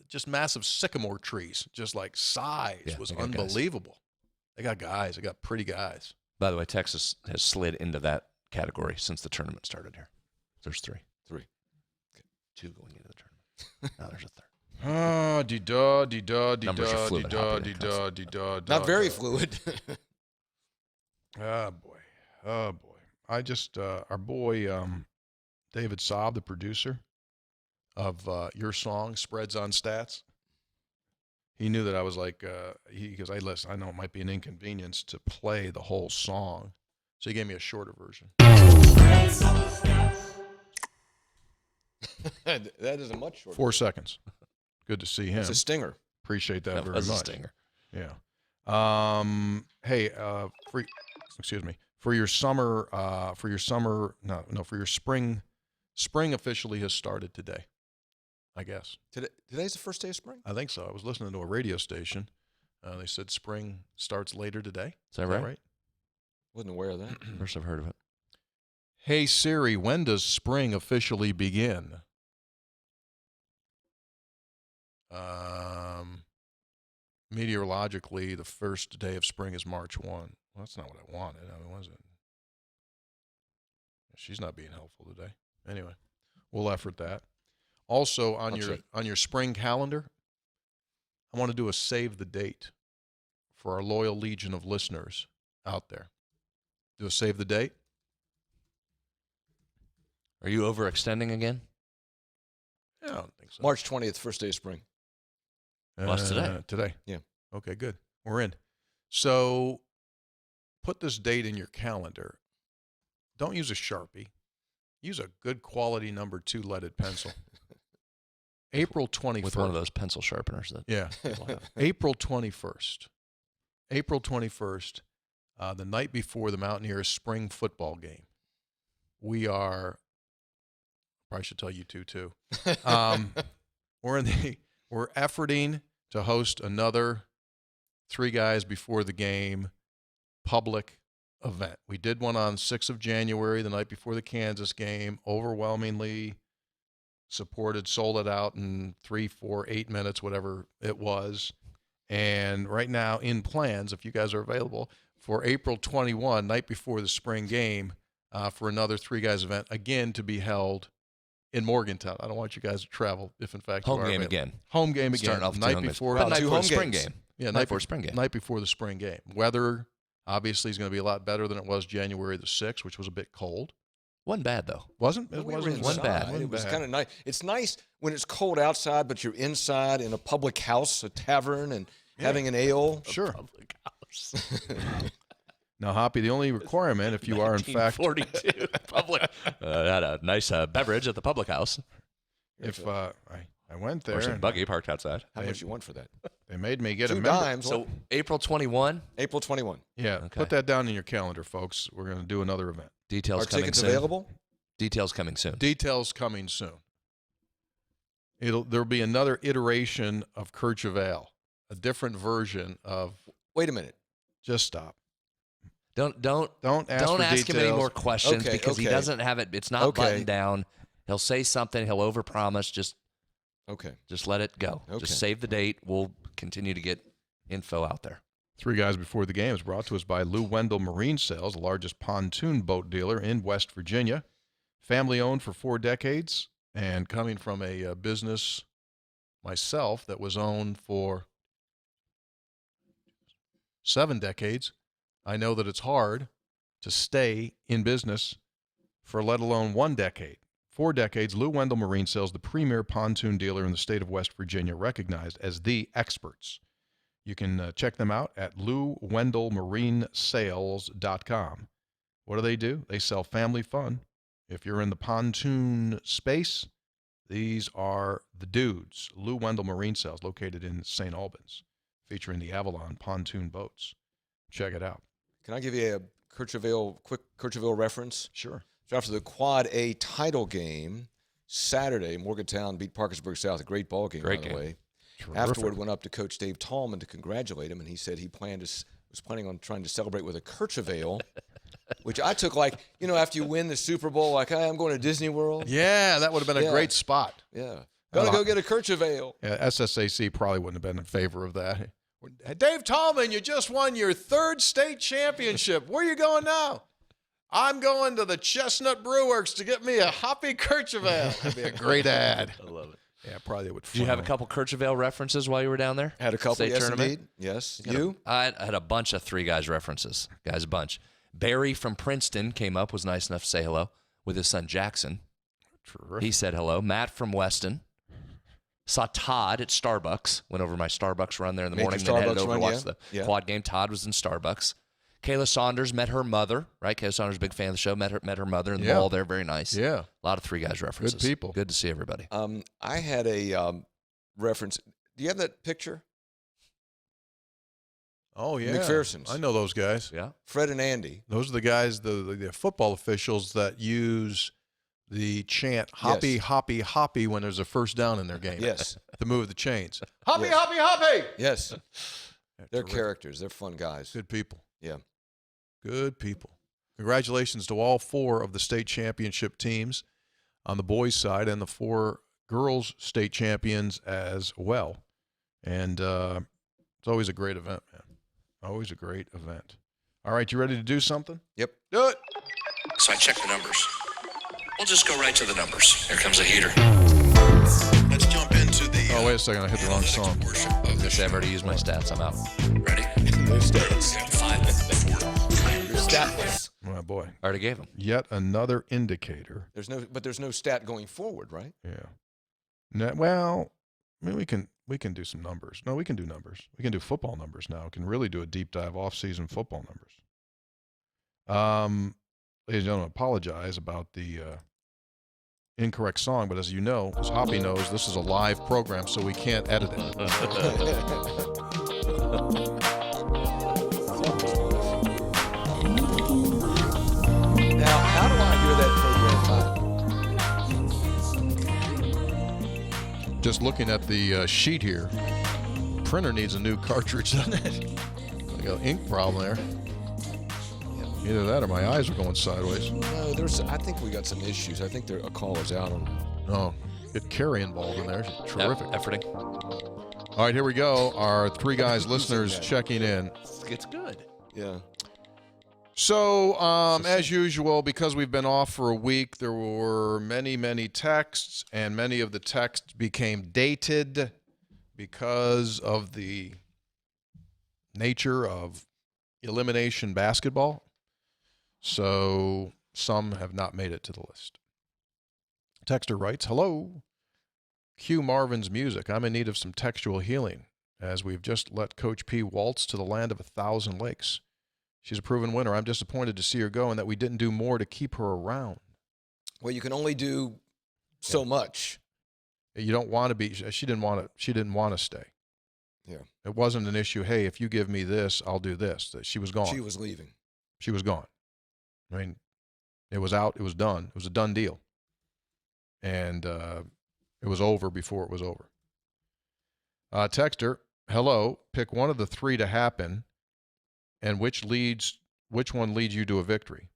just massive sycamore trees. Just like size was unbelievable. They got guys. They got pretty guys. By the way, Texas has slid into that category since the tournament started here. There's 3. 2 going into the tournament. Now there's a 3rd. Ah, dee-da, dee-da, Numbers are dee-da, fluid, dee-da, Hoppy, dee-da, dee-da, Not very fluid. Oh, boy. Oh, boy. I just, our boy, David Saab, the producer of your song, Spreads on Stats, he knew that I was like, because I know it might be an inconvenience to play the whole song. So he gave me a shorter version. That is a much shorter. 4 seconds. Good to see him. It's a stinger. Appreciate that very was much. a stinger. Yeah. Hey, for your spring officially has started today, I guess. Today's the first day of spring? I think so. I was listening to a radio station. They said spring starts later today. Is that right? Wasn't aware of that. First I've heard of it. Hey Siri, when does spring officially begin? Meteorologically, the first day of spring is March 1. Well, that's not what I wanted. I mean, was it? She's not being helpful today. Anyway, we'll effort that. Also, on your spring calendar, I want to do a save the date for our loyal legion of listeners out there. Do a save the date. Are you overextending again? Yeah, I don't think so. March 20th, first day of spring. Well, that's today. Today. Yeah. Okay, good. We're in. So put this date in your calendar. Don't use a Sharpie. Use a good quality number 2 leaded pencil. April 21st. With one of those pencil sharpeners that Yeah. people have. April 21st. April 21st, the night before the Mountaineers spring football game. We are, probably should tell you two too. We're efforting to host another 3 guys before the game public event. We did one on 6th of January, the night before the Kansas game, overwhelmingly supported, sold it out in 3, 4, 8 minutes, whatever it was. And right now in plans, if you guys are available, for April 21, night before the spring game, for another 3 guys event, again to be held in Morgantown. I don't want you guys to travel if, in fact, Home you are game available. again. Home game again. Starting off with 2 night home games. before, But night 2 before home the spring games. game. yeah, Night before spring game. Night before the spring game. Weather obviously is going to be a lot better than it was January the 6th, which was a bit cold. Wasn't bad though. Wasn't? We It were wasn't One bad. inside. It was bad. kind of nice. It's nice when it's cold outside, but you're inside in a public house, a tavern, and having an ale. Sure. Public house. Now, Hoppy, the only requirement, if you are in fact, 1942 public had a nice beverage at the public house. if I went there, Or some and buggy parked outside. How much you want for that? they made me get a 2 member. dimes. So April 21, April 21. Yeah, Okay. put that down in your calendar, folks. We're going to do another event. details Are coming tickets soon. available? Details coming soon. Details coming soon. There'll be another iteration of Kirchhoff Ale, a different version of. Wait a minute. Just stop. Don't ask him any more questions Okay, because he okay. doesn't have it. It's not Okay. buttoned down. He'll say something. He'll overpromise. Okay. Just let it go. Okay. Just save the date. We'll continue to get info out there. 3 Guys Before the Game is brought to us by Lou Wendell Marine Sales, the largest pontoon boat dealer in West Virginia. Family-owned for 4 decades, and coming from a business myself that was owned for 7 decades, I know that it's hard to stay in business for let alone 1 decade. 4 decades, Lou Wendell Marine Sales, the premier pontoon dealer in the state of West Virginia, recognized as the experts. You can check them out at LouWendellMarineSales.com. What do? They sell family fun. If you're in the pontoon space, these are the dudes. Lou Wendell Marine Sales, located in St. Albans, featuring the Avalon pontoon boats. Check it out. Can I give you a quick Kercheval reference? Sure. So after the Quad A title game, Saturday, Morgantown beat Parkersburg South. A great ball game, by the way. Terrific. Afterward, went up to Coach Dave Tallman to congratulate him, and he said he was planning on trying to celebrate with a Kercheval, which I took like, after you win the Super Bowl, like, hey, I'm going to Disney World. Yeah, that would have been a great spot. Yeah. Gotta go get a Kercheval. Yeah, SSAC probably wouldn't have been in favor of that. Dave Tallman, you just won your 3rd state championship. Where are you going now? I'm going to the Chestnut Brewworks to get me a Hoppy Kercheval. That'd be a great ad. I love it. Yeah, probably would. Did you have a couple Kercheval references while you were down there? Had a couple, State yes, tournament? indeed. Yes. You? I had a bunch of 3 Guys references. Guys, a bunch. Barry from Princeton came up, was nice enough to say hello with his son Jackson. Terrific. He said hello. Matt from Weston. Saw Todd at Starbucks. Went over my Starbucks run there in the morning. Then headed over to watch the quad game. Todd was in Starbucks. Kayla Saunders met her mother, right? Kayla Saunders, big fan of the show, met her mother in the mall there. Very nice. Yeah. A lot of 3 Guys references. Good people. Good to see everybody. I had a reference. Do you have that picture? Oh, yeah. McPherson's. I know those guys. Yeah. Fred and Andy. Those are the guys, the football officials that use the chant hoppy, Yes. hoppy, hoppy when there's a first down in their game. Yes. To move the chains. Hoppy, Yes. hoppy, hoppy. Yes. They're Terrific. characters. They're fun guys. Good people. Yeah. Good people. Congratulations to all 4 of the state championship teams on the boys' side and the 4 girls' state champions as well. And it's always a great event, man. Always a great event. All right, you ready to do something? Yep. Do it. So I checked the numbers. We'll just go right to the numbers. Here comes a heater. Let's jump into the. Oh, wait a second. I hit the wrong song. If I ever to use my stats, I'm out. Ready? No stats. 5, 4. You're statless. Oh, boy. I already gave them. Yet another indicator. There's no stat going forward, right? Yeah. Well, I mean, we can do some numbers. No, we can do numbers. We can do football numbers now. We can really do a deep dive off-season football numbers. Ladies and gentlemen, apologize about the incorrect song, but as you know, as Hoppy knows, this is a live program, so we can't edit it. Now, how do I hear that program? Just looking at the sheet here, printer needs a new cartridge, doesn't it? I got an ink problem there. Either that or my eyes are going sideways. No, I think we got some issues. I think a call is out on. Oh, get Carrie involved in there. Terrific. Efforting. All right, here we go. Our 3 Guys listeners checking in. It's good. Yeah. So, as usual, because we've been off for a week, there were many, many texts, and many of the texts became dated because of the nature of elimination basketball. So, some have not made it to the list. Texter writes, hello. Cue Marvin's music. I'm in need of some textual healing, as we've just let Coach P waltz to the land of 1,000 lakes. She's a proven winner. I'm disappointed to see her go and that we didn't do more to keep her around. Well, you can only do so much. You don't want to be. She didn't want to stay. Yeah. It wasn't an issue. Hey, if you give me this, I'll do this. She was gone. She was leaving. She was gone. I mean, it was out. It was done. It was a done deal. And it was over before it was over. Texter, hello. Pick one of the 3 to happen, and which leads which one leads you to a victory?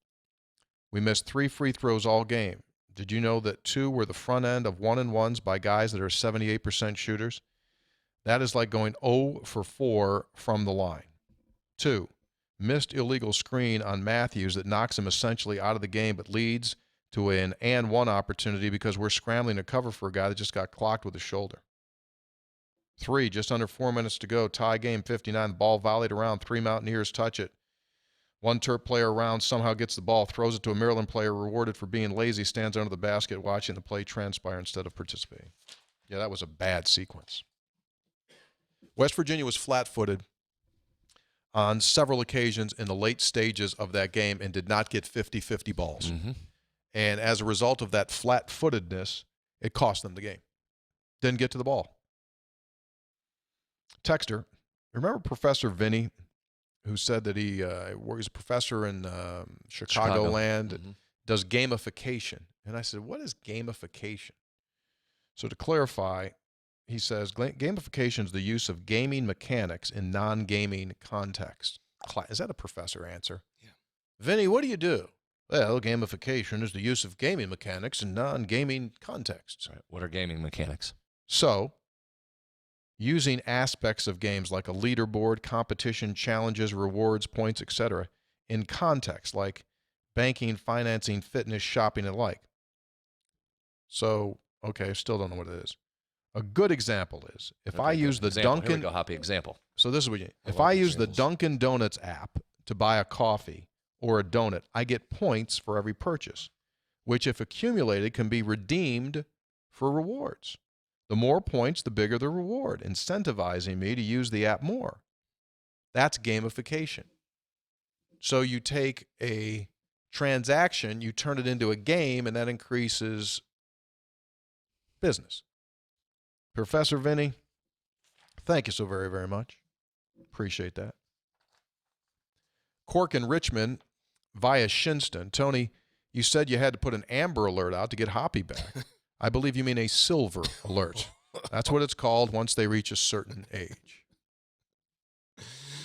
We missed 3 free throws all game. Did you know that 2 were the front end of 1-and-1s by guys that are 78% shooters? That is like going 0 for 4 from the line. 2, missed illegal screen on Matthews that knocks him essentially out of the game but leads to an and-one opportunity because we're scrambling to cover for a guy that just got clocked with his shoulder. 3, just under 4 minutes to go, tie game 59, the ball volleyed around, 3 Mountaineers touch it. 1 Terp player around somehow gets the ball, throws it to a Maryland player, rewarded for being lazy, stands under the basket watching the play transpire instead of participating. Yeah, that was a bad sequence. West Virginia was flat-footed on several occasions in the late stages of that game and did not get 50-50 balls. Mm-hmm. And as a result of that flat-footedness, it cost them the game. Didn't get to the ball. Texter, remember Professor Vinny, who said that he's a professor in Chicagoland, Mm-hmm. does gamification. And I said, what is gamification? So to clarify, he says gamification is the use of gaming mechanics in non-gaming context. Is that a professor answer? Yeah. Vinny, what do you do? Well, gamification is the use of gaming mechanics in non-gaming contexts. Right. What are gaming mechanics? So, using aspects of games like a leaderboard, competition, challenges, rewards, points, etc., in context like banking, financing, fitness, shopping, and like. So, okay, still don't know what it is. A good example is if I use the example. Dunkin'. Here we go, Hoppy. Example. So this is what you. If love I use the examples. Dunkin' Donuts app to buy a coffee or a donut, I get points for every purchase, which, if accumulated, can be redeemed for rewards. The more points, the bigger the reward, incentivizing me to use the app more. That's gamification. So you take a transaction, you turn it into a game, and that increases business. Professor Vinny, thank you so very, very much. Appreciate that. Cork in Richmond via Shinston. Tony, you said you had to put an amber alert out to get Hoppy back. I believe you mean a silver alert. That's what it's called once they reach a certain age.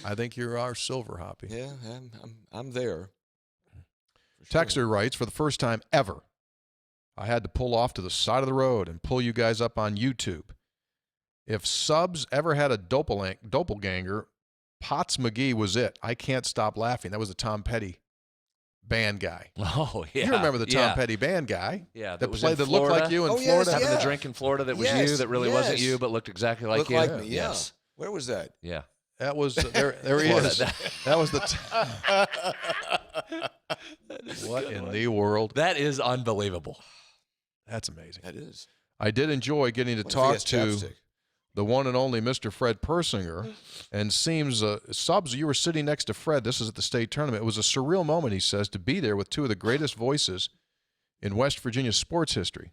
I think you're our silver Hoppy. Yeah, I'm there. Texter writes, for the first time ever, I had to pull off to the side of the road and pull you guys up on YouTube. If Subs ever had a doppelganger, Potts McGee was it. I can't stop laughing. That was the Tom Petty band guy. Oh, yeah. You remember the Tom Petty band guy? Yeah, That was played in that looked like Florida. you in Oh, yes, Florida? Having yeah. the drink in Florida that was Yes, you, that really wasn't yes. you, but looked exactly like Looked you. like me, yeah. Yes. Where was that? Yeah. That was there he Florida. is. That was the what in the world? That is unbelievable. That's amazing. That is. I did enjoy getting to What if he talk has to chapstick? the one and only Mr. Fred Persinger, and seems Subs, you were sitting next to Fred. This is at the state tournament. It was a surreal moment, he says, to be there with 2 of the greatest voices in West Virginia sports history.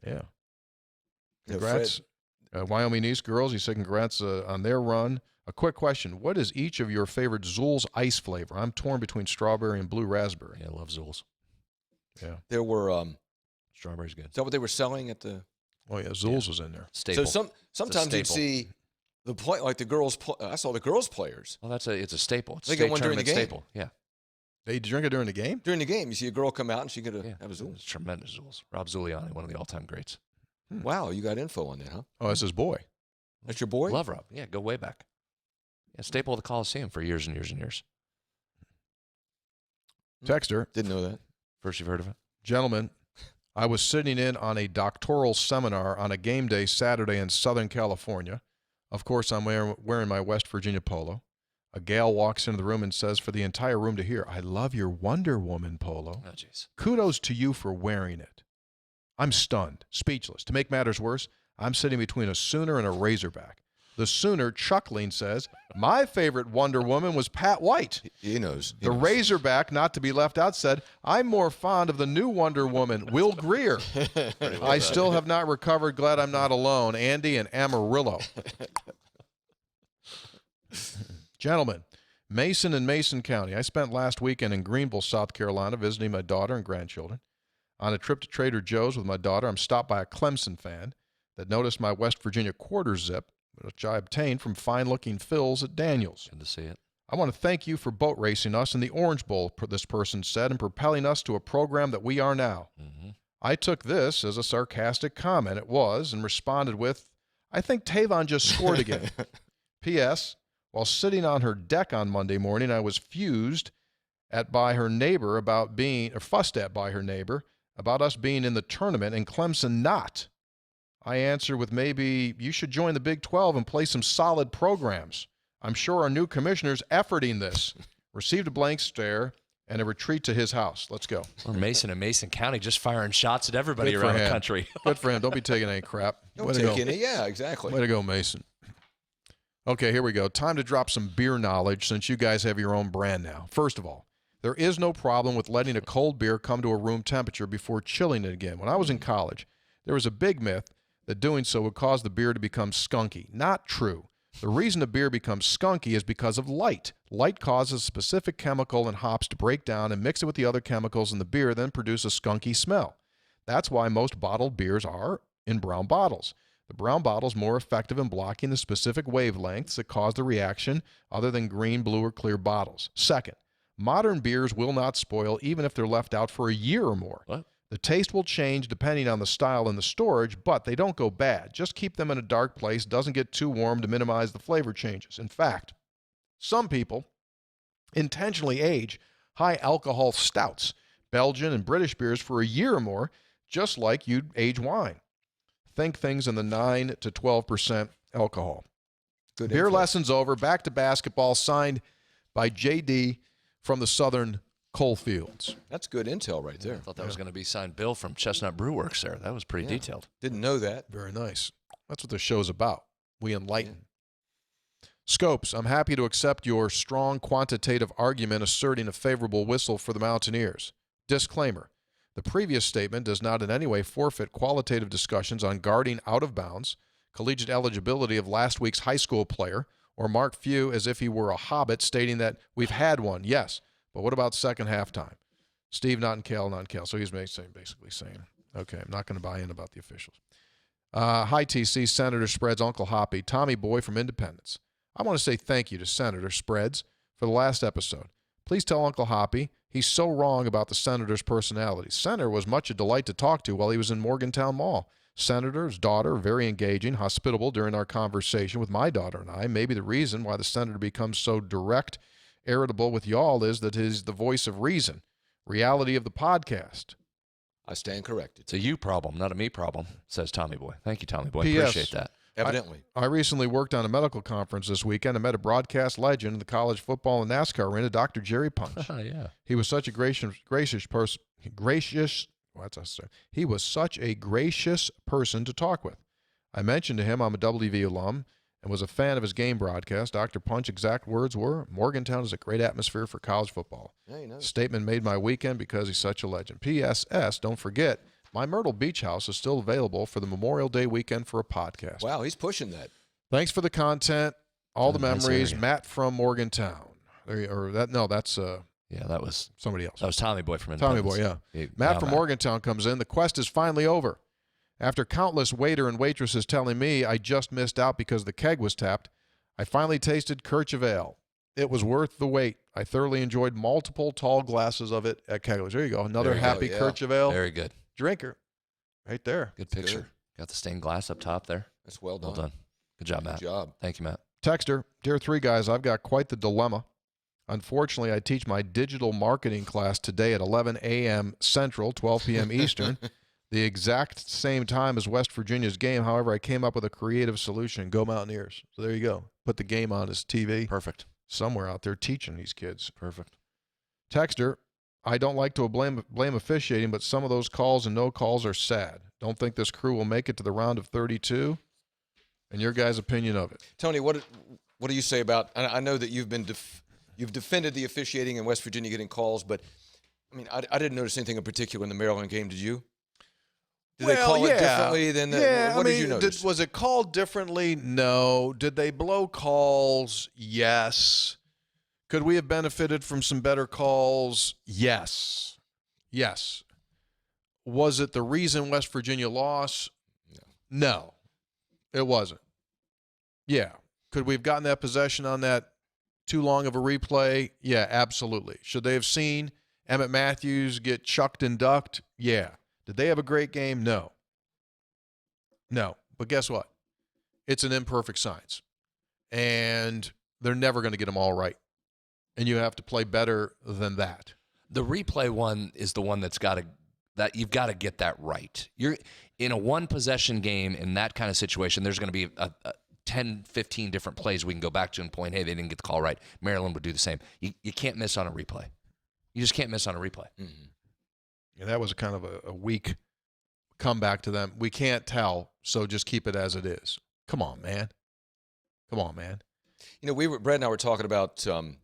Yeah. Yeah, Congrats. Wyoming East girls, he said congrats on their run. A quick question. What is each of your favorite Zool's ice flavor? I'm torn between strawberry and blue raspberry. Yeah, I love Zools. Yeah. There were. Strawberry's good. Is that what they were selling at the? Oh, yeah. Zool's was in there. Staple. So sometimes you'd staple. see the play like the girls. I saw the girls players Well, it's a staple. It's a They get state one during the tournament game. staple. Yeah. They drink it during the game? during the game. You see a girl come out and she could Yeah. have a Zool. It's tremendous Zools. Rob Zuliani, one of the all-time greats. Wow, you got info on that, huh? Oh, that's his boy. That's your boy. Love Rob. Yeah, go way back. Yeah, staple of the Coliseum for years and years and years. Texter, Didn't know that. First you've heard of it? gentlemen, I was sitting in on a doctoral seminar on a game day Saturday in Southern California. Of course, I'm wearing my West Virginia polo. A gal walks into the room and says for the entire room to hear, I love your Wonder Woman polo. Oh, jeez. Kudos to you for wearing it. I'm stunned, speechless. To make matters worse, I'm sitting between a Sooner and a Razorback. The Sooner, chuckling, says, my favorite Wonder Woman was Pat White. He knows. He The knows. Razorback, not to be left out, said, I'm more fond of the new Wonder Woman, Will Greer. I still have not recovered. Glad I'm not alone. Andy and Amarillo. Gentlemen, Mason and Mason County. I spent last weekend in Greenville, South Carolina, visiting my daughter and grandchildren. On a trip to Trader Joe's with my daughter, I'm stopped by a Clemson fan that noticed my West Virginia quarter zip, which I obtained from fine-looking Phil's at Daniels. Good to see it. I want to thank you for boat racing us in the Orange Bowl, this person said, and propelling us to a program that we are now. Mm-hmm. I took this as a sarcastic comment. It was, and responded with, I think Tavon just scored again. P.S. While sitting on her deck on Monday morning, I was fussed at by her neighbor about us being in the tournament and Clemson not. I answered with, maybe you should join the Big 12 and play some solid programs. I'm sure our new commissioner's efforting this. Received a blank stare and a retreat to his house. Let's go. Or Mason and Mason County just firing shots at everybody around the country. Good for him. Don't be taking any crap. Don't take any. Yeah, exactly. Way to go, Mason. Okay, here we go. Time to drop some beer knowledge since you guys have your own brand now. First of all, there is no problem with letting a cold beer come to a room temperature before chilling it again. When I was in college, there was a big myth that doing so would cause the beer to become skunky. Not true. The reason a beer becomes skunky is because of light. Light causes a specific chemical in hops to break down and mix it with the other chemicals in the beer, then produce a skunky smell. That's why most bottled beers are in brown bottles. The brown bottle is more effective in blocking the specific wavelengths that cause the reaction other than green, blue, or clear bottles. Second, modern beers will not spoil even if they're left out for a year or more. What? The taste will change depending on the style and the storage, but they don't go bad. Just keep them in a dark place. Doesn't get too warm to minimize the flavor changes. In fact, some people intentionally age high alcohol stouts, Belgian and British beers for a year or more, just like you'd age wine. Think things in the 9 to 12% alcohol. Good Beer info. lessons over. Back to basketball, signed by J.D. from the Southern Coalfields. That's good intel right there. I thought that was going to be signed Bill from Chestnut Brew Works there. That was pretty detailed. Didn't know that. Very nice. That's what the show's about. We enlighten. Scopes, I'm happy to accept your strong quantitative argument asserting a favorable whistle for the Mountaineers. Disclaimer. The previous statement does not in any way forfeit qualitative discussions on guarding out of bounds, collegiate eligibility of last week's high school player, or Mark Few as if he were a hobbit stating that we've had one. Yes, but what about second halftime? Steve, not in Cal. So he's basically saying, okay, I'm not going to buy in about the officials. Hi, TC, Senator Spreads, Uncle Hoppy, Tommy Boy from Independence. I want to say thank you to Senator Spreads for the last episode. Please tell Uncle Hoppy he's so wrong about the Senator's personality. Senator was much a delight to talk to while he was in Morgantown Mall. Senator's daughter, very engaging, hospitable during our conversation with my daughter and I. Maybe the reason why the Senator becomes so direct, irritable with y'all is that he's the voice of reason, reality of the podcast. I stand corrected. It's a you problem, not a me problem, says Tommy Boy. Thank you, Tommy Boy. P.S. Appreciate that. Evidently. I recently worked on a medical conference this weekend and met a broadcast legend in the college football and NASCAR arena, Dr. Jerry Punch. Yeah. He was such a gracious person. He was such a gracious person to talk with. I mentioned to him I'm a WVU alum and was a fan of his game broadcast. Dr. Punch's exact words were, Morgantown is a great atmosphere for college football. Yeah, you know. Statement made my weekend because he's such a legend. P.S.S. Don't forget, my Myrtle Beach house is still available for the Memorial Day weekend for a podcast. Wow, he's pushing that. Thanks for the content, all the Nice memories. area. Matt from Morgantown. That's Yeah, that was somebody else. Tommy Boy from Tommy Independence. Boy, yeah. Matt from Morgantown comes in. The quest is finally over. After countless waiter and waitresses telling me I just missed out because the keg was tapped, I finally tasted Kirch Ale. It was worth the wait. I thoroughly enjoyed multiple tall glasses of it at Kegley's. There you go. Another There you go, happy yeah. Kirch Ale Very good. drinker. Right there. Good picture. Got the stained glass up top there. That's well done. Well done. Good job, Matt. Good job. Thank you, Matt. Texter, dear three guys, I've got quite the dilemma. Unfortunately, I teach my digital marketing class today at 11 a.m. Central, 12 p.m. Eastern, the exact same time as West Virginia's game. However, I came up with a creative solution. Go Mountaineers. So there you go. Put the game on his TV. Perfect. Somewhere out there teaching these kids. Perfect. Texter, I don't like to blame officiating, but some of those calls and no calls are sad. Don't think this crew will make it to the round of 32. And your guys' opinion of it. Tony, what do you say about? I know that you've been you've defended the officiating in West Virginia getting calls, but I mean, I didn't notice anything in particular in the Maryland game. Did you? Did they call it differently than the? Yeah, what I did mean, you notice? was it called differently? No. Did they blow calls? Yes. Could we have benefited from some better calls? Yes. Yes. Was it the reason West Virginia lost? No. It wasn't. Yeah. Could we have gotten that possession on that too long of a replay? Yeah, absolutely. Should they have seen Emmett Matthews get chucked and ducked? Yeah. Did they have a great game? No. No. But guess what? It's an imperfect science. And they're never going to get them all right. And you have to play better than that. The replay one is the one that you've got to get that right. You're in a one-possession game in that kind of situation, there's going to be a 10, 15 different plays we can go back to and point, hey, they didn't get the call right. Maryland would do the same. You can't miss on a replay. You just can't miss on a replay. Mm-hmm. Yeah, that was kind of a weak comeback to them. We can't tell, so just keep it as it is. Come on, man. Come on, man. You know, Brad and I were talking about the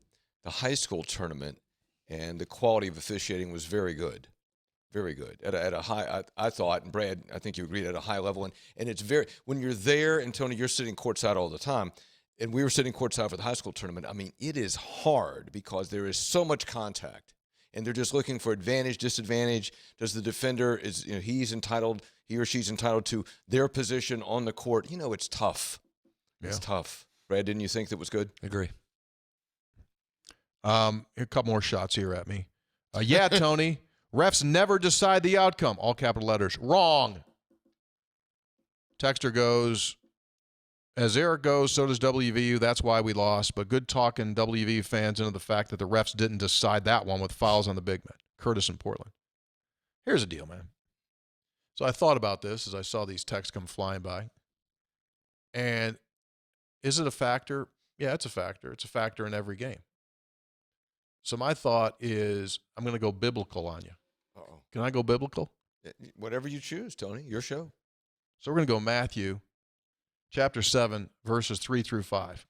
high school tournament, and the quality of officiating was very good. Very good. At a high, I thought, and Brad, I think you agreed, at a high level. And it's very, when you're there, and Tony, you're sitting courtside all the time, and we were sitting courtside for the high school tournament. I mean, it is hard because there is so much contact, and they're just looking for advantage, disadvantage. Does the defender, he or she's entitled to their position on the court? You know, it's tough. It's tough. Brad, didn't you think that was good? Agree. A couple more shots here at me. Yeah, Tony. Refs never decide the outcome. All capital letters. Wrong. Texter goes, as Eric goes, so does WVU. That's why we lost. But good talking WVU fans into the fact that the refs didn't decide that one with fouls on the big men. Curtis in Portland. Here's the deal, man. So I thought about this as I saw these texts come flying by. And is it a factor? Yeah, it's a factor. It's a factor in every game. So my thought is I'm going to go biblical on you. Uh-oh. Can I go biblical? Whatever you choose, Tony. Your show. So we're going to go Matthew chapter 7, verses 3 through 5.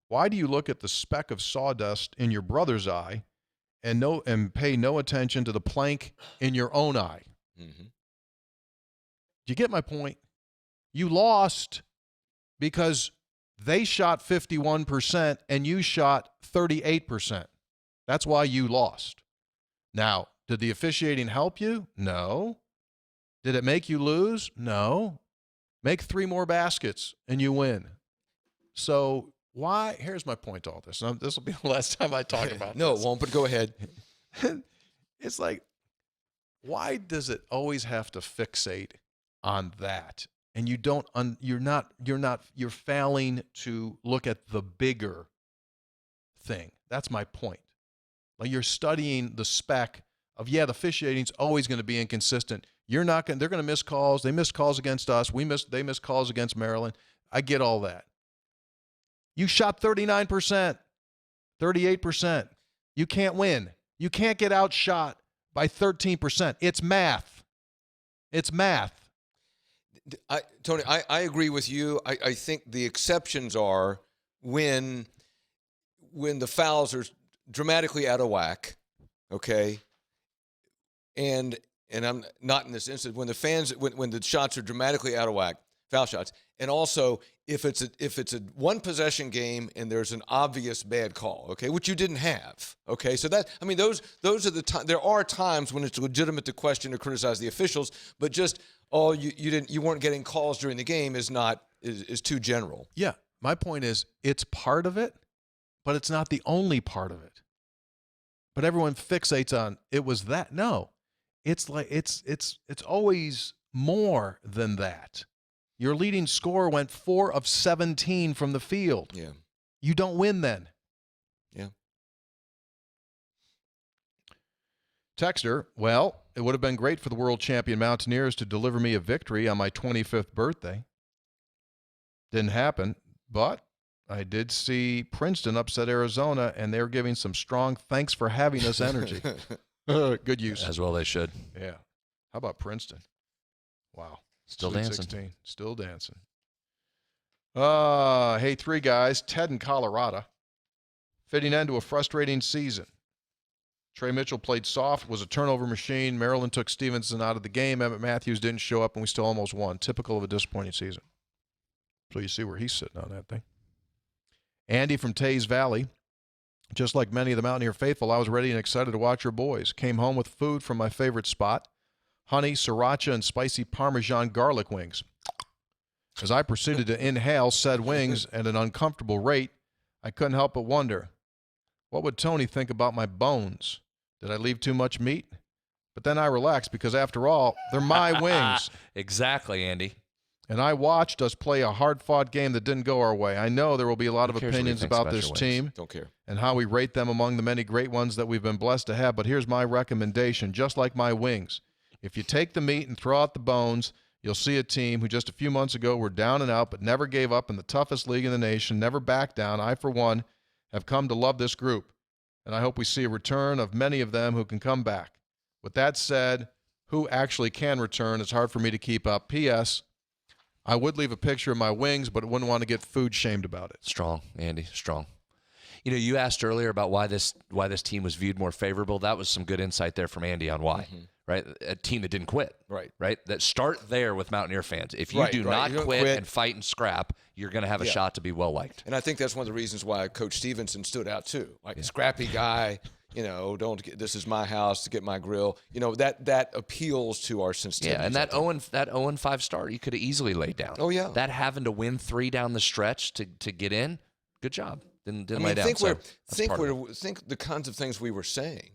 Why do you look at the speck of sawdust in your brother's eye and pay no attention to the plank in your own eye? Mm-hmm. Do you get my point? You lost because they shot 51% and you shot 38%. That's why you lost. Now, did the officiating help you? No. Did it make you lose? No. Make 3 more baskets and you win. So why? Here's my point to all this. Now, this will be the last time I talk about No, this. it won't, but go ahead. It's like, why does it always have to fixate on that? And you're failing to look at the bigger thing. That's my point. Like, you're studying the speck of, the officiating's always going to be inconsistent. They're going to miss calls. They miss calls against us. They miss calls against Maryland. I get all that. You shot 39%, 38%. You can't win. You can't get outshot by 13%. It's math. It's math. Tony, I agree with you. I think the exceptions are when the fouls are dramatically out of whack, okay? And I'm not in this instance when the shots are dramatically out of whack, foul shots, and also if it's a one possession game and there's an obvious bad call, okay, which you didn't have, okay. So those are the times. There are times when it's legitimate to question or criticize the officials, but just you weren't getting calls during the game is too general. Yeah, my point is it's part of it, but it's not the only part of it. But everyone fixates on it was that. No. It's like it's always more than that. Your leading scorer went 4 of 17 from the field. Yeah. You don't win then. Yeah. Texter, well, it would have been great for the world champion Mountaineers to deliver me a victory on my 25th birthday. Didn't happen, but I did see Princeton upset Arizona, and they're giving some strong thanks for having us energy. Good use. As well they should. Yeah. How about Princeton? Wow. Still Sweet dancing. 16. Still dancing. Hey, 3 guys. Ted in Colorado. Fitting end to a frustrating season. Trey Mitchell played soft, was a turnover machine. Maryland took Stevenson out of the game. Emmett Matthews didn't show up, and we still almost won. Typical of a disappointing season. So you see where he's sitting on that thing. Andy from Tays Valley. Just like many of the Mountaineer faithful, I was ready and excited to watch your boys. Came home with food from my favorite spot, honey, sriracha, and spicy Parmesan garlic wings. As I proceeded to inhale said wings at an uncomfortable rate, I couldn't help but wonder, what would Tony think about my bones? Did I leave too much meat? But then I relaxed because, after all, they're my wings. Exactly, Andy. And I watched us play a hard-fought game that didn't go our way. I know there will be a lot of opinions about this team. Don't care. And how we rate them among the many great ones that we've been blessed to have. But here's my recommendation, just like my wings. If you take the meat and throw out the bones, you'll see a team who just a few months ago were down and out but never gave up in the toughest league in the nation, never backed down. I, for one, have come to love this group. And I hope we see a return of many of them who can come back. With that said, who actually can return, it's hard for me to keep up. P.S. I would leave a picture of my wings, but wouldn't want to get food shamed about it. Strong, Andy, strong. You know, you asked earlier about why this team was viewed more favorable. That was some good insight there from Andy on why, right? A team that didn't quit, right? That start there with Mountaineer fans. If you do not quit and fight and scrap, you're going to have a shot to be well-liked. And I think that's one of the reasons why Coach Stevenson stood out too. Like a scrappy guy, you know, this is my house to get my grill. You know, that appeals to our sensitivities. Yeah, and that 0-5 start, you could have easily laid down. Oh, yeah. That having to win 3 down the stretch to get in, good job. Didn't lay down. Think the kinds of things we were saying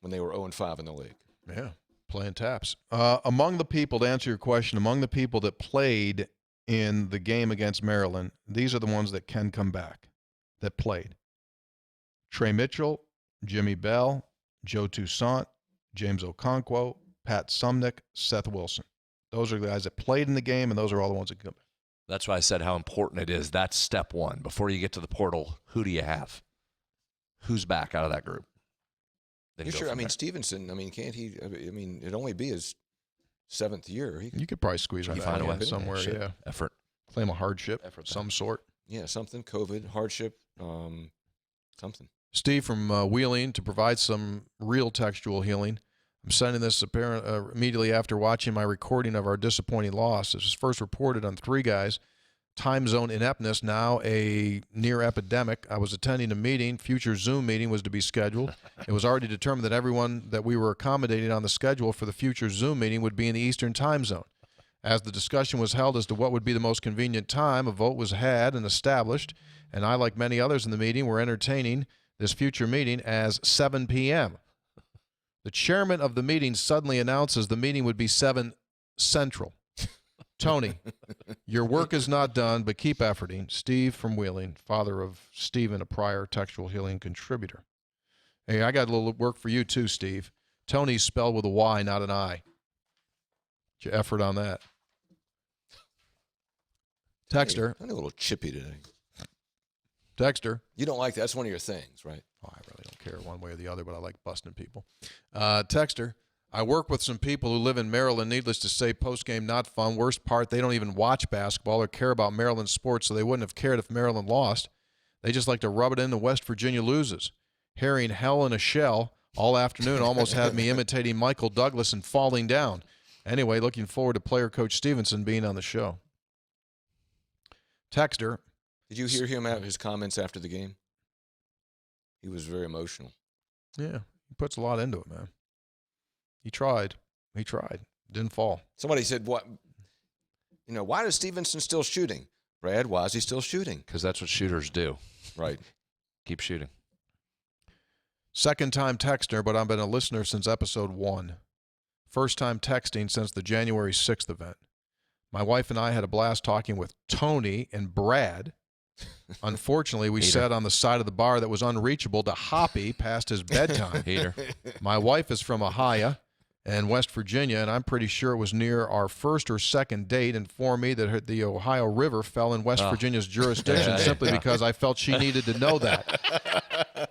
when they were 0-5 in the league. Yeah, playing taps. Among the people, to answer your question, among the people that played in the game against Maryland, these are the ones that can come back, that played. Trey Mitchell, Jimmy Bell, Joe Toussaint, James Okonkwo, Pat Sumnick, Seth Wilson. Those are the guys that played in the game, and those are all the ones that come back. That's why I said how important it is. That's step one. Before you get to the portal, who do you have? Who's back out of that group? You sure? I mean, Stevenson, can't he? It'd only be his 7th year. You could probably squeeze right find a way somewhere, yeah. Effort. Claim a hardship of some sort. Yeah, something, COVID, hardship, something. Steve from Wheeling, to provide some real textual healing. I'm sending this immediately after watching my recording of our disappointing loss. This was first reported on 3 Guys. Time zone ineptness, now a near epidemic. I was attending a meeting. Future Zoom meeting was to be scheduled. It was already determined that everyone that we were accommodating on the schedule for the future Zoom meeting would be in the Eastern time zone. As the discussion was held as to what would be the most convenient time, a vote was had and established, and I, like many others in the meeting, were entertaining this future meeting as 7 p.m. The chairman of the meeting suddenly announces the meeting would be 7 Central. Tony, your work is not done, but keep efforting. Steve from Wheeling, father of Stephen, a prior textual healing contributor. Hey, I got a little work for you too, Steve. Tony's spelled with a Y, not an I. Get your effort on that. Texter. Hey, I'm a little chippy today. Texter. You don't like that. That's one of your things, right? Oh, I really don't care one way or the other, but I like busting people. Texter. I work with some people who live in Maryland. Needless to say, postgame not fun. Worst part, they don't even watch basketball or care about Maryland sports, so they wouldn't have cared if Maryland lost. They just like to rub it in when West Virginia loses. Hearing hell in a shell all afternoon almost had me imitating Michael Douglas and falling down. Anyway, looking forward to player Coach Stevenson being on the show. Texter. Did you hear him have his comments after the game? He was very emotional. Yeah, he puts a lot into it, man. He tried. Didn't fall. Somebody said, "What? You know, why is Stevenson still shooting?" Brad, why is he still shooting? Because that's what shooters do. Right. Keep shooting. Second time texter, but I've been a listener since episode 1. First time texting since the January 6th event. My wife and I had a blast talking with Tony and Brad. Unfortunately, we sat on the side of the bar that was unreachable to Hoppy past his bedtime. Heater. My wife is from Ohio and West Virginia, and I'm pretty sure it was near our first or second date, informed me that the Ohio River fell in West Virginia's jurisdiction simply because I felt she needed to know that.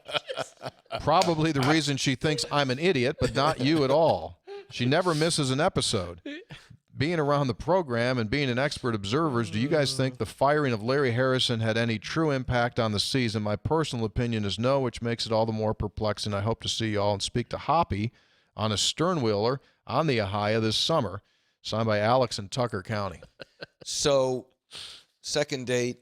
Probably the reason she thinks I'm an idiot, but not you at all. She never misses an episode. Being around the program and being an expert observers, do you guys think the firing of Larry Harrison had any true impact on the season? My personal opinion is no, which makes it all the more perplexing. I hope to see you all and speak to Hoppy on a sternwheeler on the Ohio this summer. Signed by Alex in Tucker County. So, second date,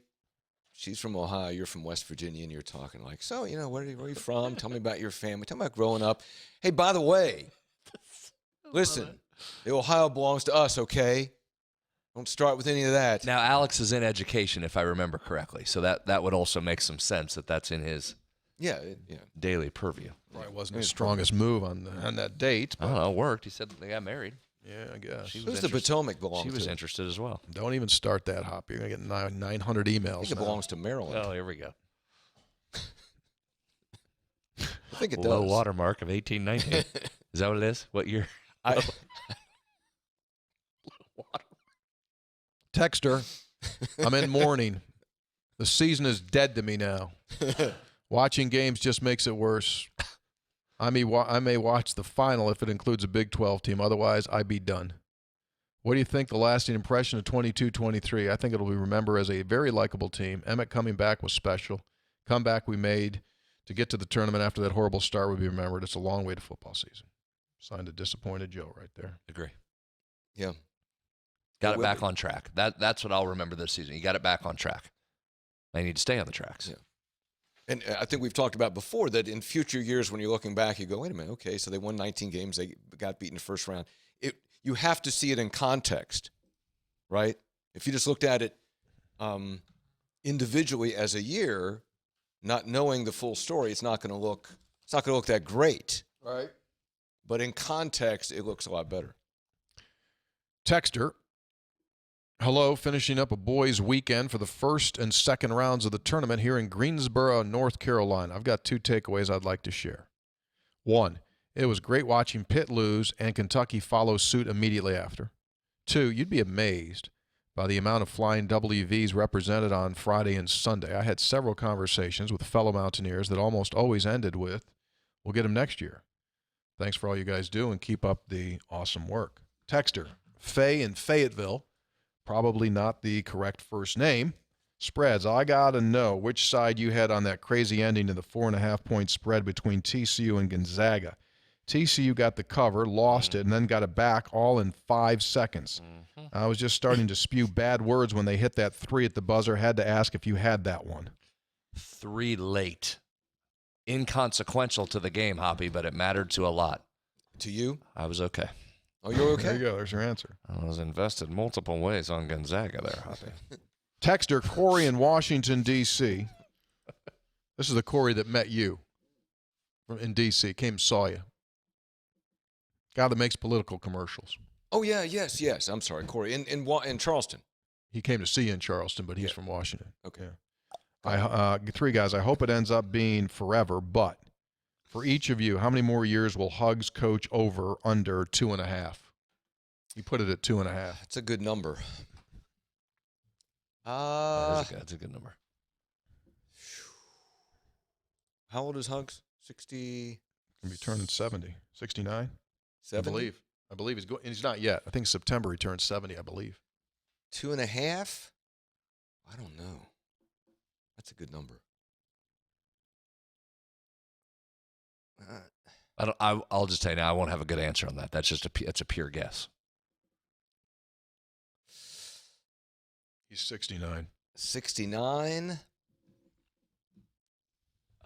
she's from Ohio, you're from West Virginia, and you're talking like, so, you know, where are you from? Tell me about your family. Tell me about growing up. Hey, by the way, listen, the Ohio belongs to us, okay? Don't start with any of that. Now, Alex is in education, if I remember correctly, so that would also make some sense that that's in his Yeah. daily purview. Probably wasn't his strongest move on that date. I don't know. It worked. He said they got married. Yeah, I guess. Who's the Potomac belong to? She was interested as well. Don't even start that, Hop. You're going to get 900 emails. I think it belongs to Maryland. Oh, here we go. I think it does. Low water mark of 1819. Is that what it is? What year? Texter, I'm in mourning. The season is dead to me now. Watching games just makes it worse. I may watch the final if it includes a Big 12 team. Otherwise, I'd be done. What do you think the lasting impression of 22-23? I think it'll be remembered as a very likable team. Emmett coming back was special. Comeback we made to get to the tournament after that horrible start would be remembered. It's a long way to football season. Signed a disappointed Joe right there. Agree. Yeah. Got it back on track. That's what I'll remember this season. You got it back on track. They need to stay on the tracks. Yeah. And I think we've talked about before that in future years when you're looking back, you go, wait a minute, okay, so they won 19 games. They got beaten in the first round. You have to see it in context, right? If you just looked at it individually as a year, not knowing the full story, it's not going to look that great. Right. But in context, it looks a lot better. Texter, hello, finishing up a boys' weekend for the first and second rounds of the tournament here in Greensboro, North Carolina. I've got 2 takeaways I'd like to share. 1, it was great watching Pitt lose and Kentucky follow suit immediately after. 2, you'd be amazed by the amount of flying WVs represented on Friday and Sunday. I had several conversations with fellow Mountaineers that almost always ended with, we'll get them next year. Thanks for all you guys do and keep up the awesome work. Texter, Faye in Fayetteville, probably not the correct first name. Spreads, I got to know which side you had on that crazy ending to the 4.5-point spread between TCU and Gonzaga. TCU got the cover, lost it, and then got it back all in 5 seconds. I was just starting to spew bad words when they hit that 3 at the buzzer. Had to ask if you had that one. 3 late. Inconsequential to the game, Hoppy, but it mattered to a lot. To you? I was okay. Oh, you're okay? There you go. There's your answer. I was invested multiple ways on Gonzaga there, Hoppy. Texter Corey in Washington, D.C. This is the Corey that met you in D.C., came and saw you. Guy that makes political commercials. Oh, yeah, yes. I'm sorry, Corey. In Charleston. He came to see you in Charleston, but he's from Washington. Okay. Yeah. 3 guys. I hope it ends up being forever, but for each of you, how many more years will Hugs coach over under 2.5? You put it at 2.5. That's a good number. That's a good number. How old is Hugs? 60. He'll be turning 70. 69? 70? I believe he's going. He's not yet. I think September he turns 70, I believe. 2.5? I don't know. That's a good number. I'll just tell you now, I won't have a good answer on that. That's just it's a pure guess. He's 69. 69?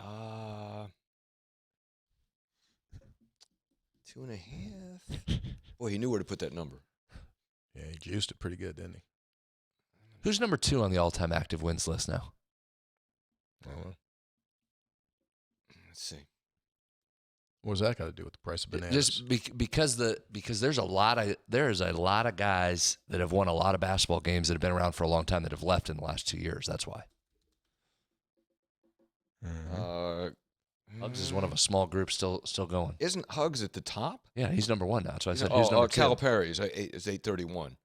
2.5? Boy, he knew where to put that number. Yeah, he juiced it pretty good, didn't he? Who's number 2 on the all-time active wins list now? Let's see. What's that got to do with the price of bananas? Just because there's a lot of guys that have won a lot of basketball games that have been around for a long time that have left in the last 2 years. That's why. Hugs is one of a small group still going. Isn't Hugs at the top? Yeah, he's number 1 now. That's why I said Oh, who's number 2. Calipari is 831.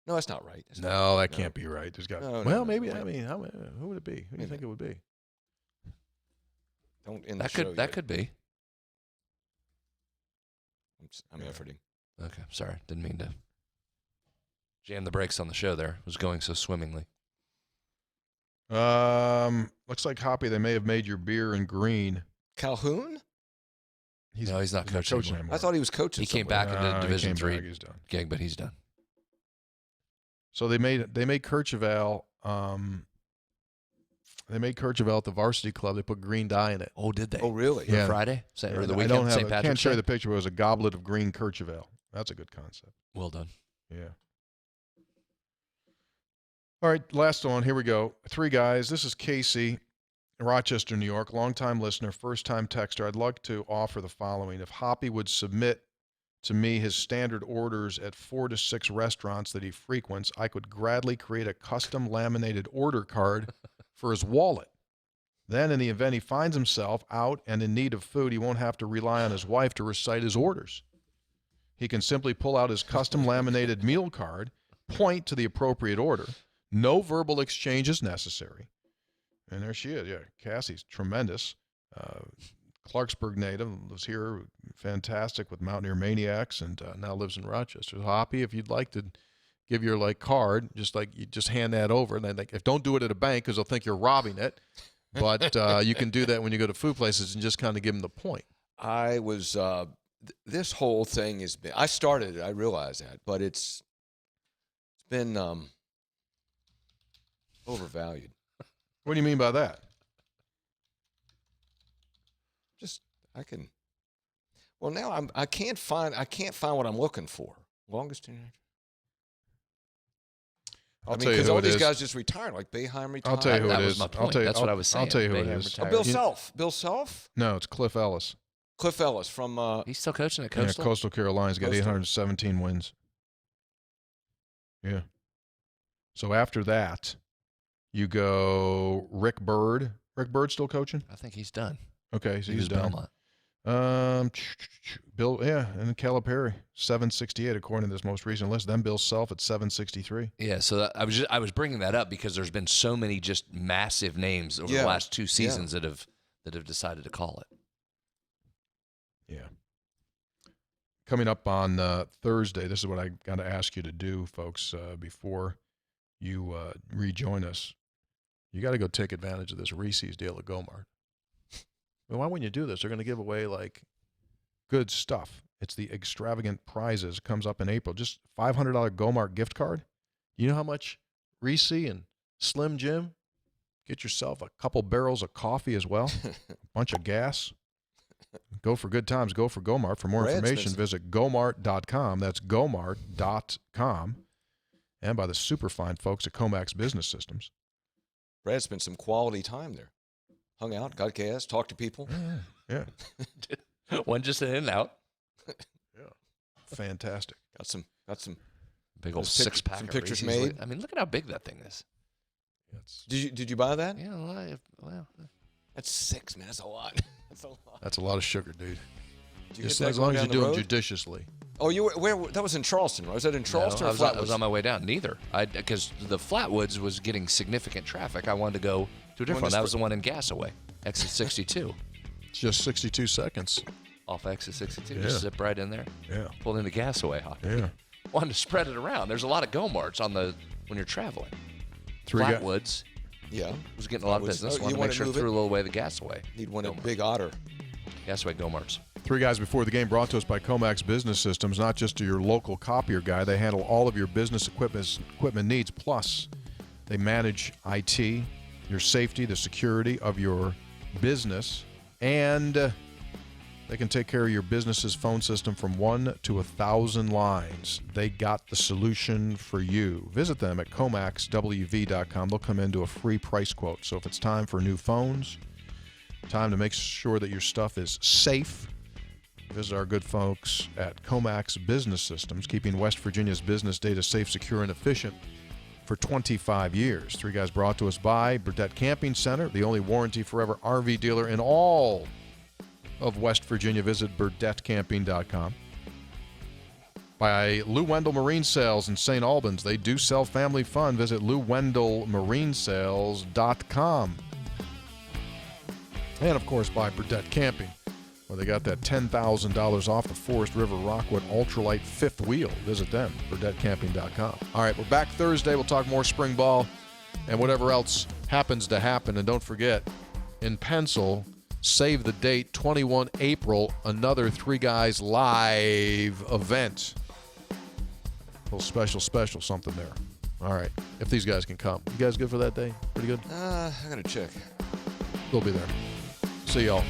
No, that's not right. That can't be right. There's got. Maybe. No. I mean, who would it be? Who do you think it would be? Don't end That the show could yet. could be. I'm efforting. Okay, sorry, didn't mean to jam the brakes on the show. There it was going so swimmingly. Looks like Hoppy. They may have made your beer in green. Calhoun? No, he's not coaching anymore. I thought he was coaching. He came somewhere. back into Division III. III He's done. gig, but he's done. So they made Kirchhoff. They made Kirchhoff at the varsity club. They put green dye in it. Oh, did they? Oh, really? Yeah. Friday or the I weekend? don't have. St. I Patrick's can't show you Day? the picture. But it was a goblet of green Kirchhoff. That's a good concept. Well done. Yeah. All right, last one. Here we go. 3 guys. This is Casey, Rochester, New York, longtime listener, first-time texter. I'd like to offer the following. If Hoppy would submit to me his standard orders at 4 to 6 restaurants that he frequents, I could gladly create a custom laminated order card for his wallet. Then, in the event he finds himself out and in need of food, he won't have to rely on his wife to recite his orders. He can simply pull out his custom laminated meal card, point to the appropriate order. No verbal exchange is necessary. And there she is. Yeah, Cassie's tremendous. Clarksburg native, lives here, fantastic with Mountaineer Maniacs, and now lives in Rochester. Hoppy, if you'd like to give your card, you just hand that over, and then don't do it at a bank because they'll think you're robbing it. But you can do that when you go to food places and just kind of give them the point. I was this whole thing has been. I started it. I realize that, but it's been overvalued. What do you mean by that? Well, now I can't find what I'm looking for. Longest tenure. Because all these guys just retired, like Boeheim retired. I'll tell you who that it was is. my point. That's what I was saying. I'll tell you who it Boeheim is. retired. Bill Self. Bill Self? No, it's Cliff Ellis. Cliff Ellis from. He's still coaching at Yeah, Coastal? Coastal Carolina's got Coastal. 817 wins. Yeah. So after that, you go Rick Bird. Rick Bird still coaching? I think he's done. Okay, so He he's was done. Belmont. Bill, yeah, and Calipari, 768 according to this most recent list. Then Bill Self at 763. Yeah, so I was bringing that up because there's been so many just massive names over the last 2 seasons that have decided to call it. Yeah. Coming up on Thursday, this is what I got to ask you to do, folks, before you rejoin us. You got to go take advantage of this Reese's deal at Gomart. Well, why wouldn't you do this? They're going to give away, good stuff. It's the extravagant prizes. It comes up in April. Just $500 Gomart gift card. You know how much Reese and Slim Jim? Get yourself a couple barrels of coffee as well. A bunch of gas. Go for good times. Go for Gomart. For more information, visit gomart.com. That's gomart.com. And by the super fine folks at Comax Business Systems. Brad spent some quality time there. Hung out, got gas, talked to people. Yeah. One just in and out. Yeah. Fantastic. Got some Big old Some 6-pack. some pictures of Reese's. made. I mean, look at how big that thing is. Did you buy that? Yeah, well, That's 6, man. That's a lot. That's a lot. That's a lot of sugar, dude. Did you Just get that as long going as you down do the them road? judiciously. Oh, where? That was in Charleston, right? Was that in Charleston No, or I was Flatwoods? on my way down. Neither. Because the Flatwoods was getting significant traffic. I wanted to go to a different one. That was the one in Gasaway, exit 62. It's just 62 seconds. Off exit 62. Yeah. Just zip right in there. Yeah. Pulled into Gasaway. Yeah. Wanted to spread it around. There's a lot of Go-Marts when you're traveling. Flatwoods Yeah. was getting a lot of Flatwoods. business. Oh, Wanted you to wanna make sure to move it? throw a little away the Gasaway. Need one at Go-Mart. Big Otter. Gasaway Go-Marts. 3 guys before the game brought to us by Comax Business Systems, not just your local copier guy. They handle all of your business equipment needs. Plus, they manage IT, your safety, the security of your business, and they can take care of your business's phone system from 1 to 1,000 lines. They got the solution for you. Visit them at comaxwv.com. They'll come into a free price quote. So if it's time for new phones, time to make sure that your stuff is safe, visit our good folks at Comax Business Systems, keeping West Virginia's business data safe, secure, and efficient for 25 years. 3 guys brought to us by Burdett Camping Center, the only warranty forever RV dealer in all of West Virginia. Visit burdettcamping.com. By Lou Wendell Marine Sales in St. Albans. They do sell family fun. Visit louwendellmarinesales.com. And, of course, by Burdett Camping, where they got that $10,000 off the Forest River Rockwood Ultralight fifth wheel. Visit them, burdettcamping.com. All right, we're back Thursday. We'll talk more spring ball and whatever else happens to happen. And don't forget, in pencil, save the date, 21 April, another 3 Guys live event. A little special something there. All right, if these guys can come. You guys good for that day? Pretty good? I got to check. They'll be there. See y'all.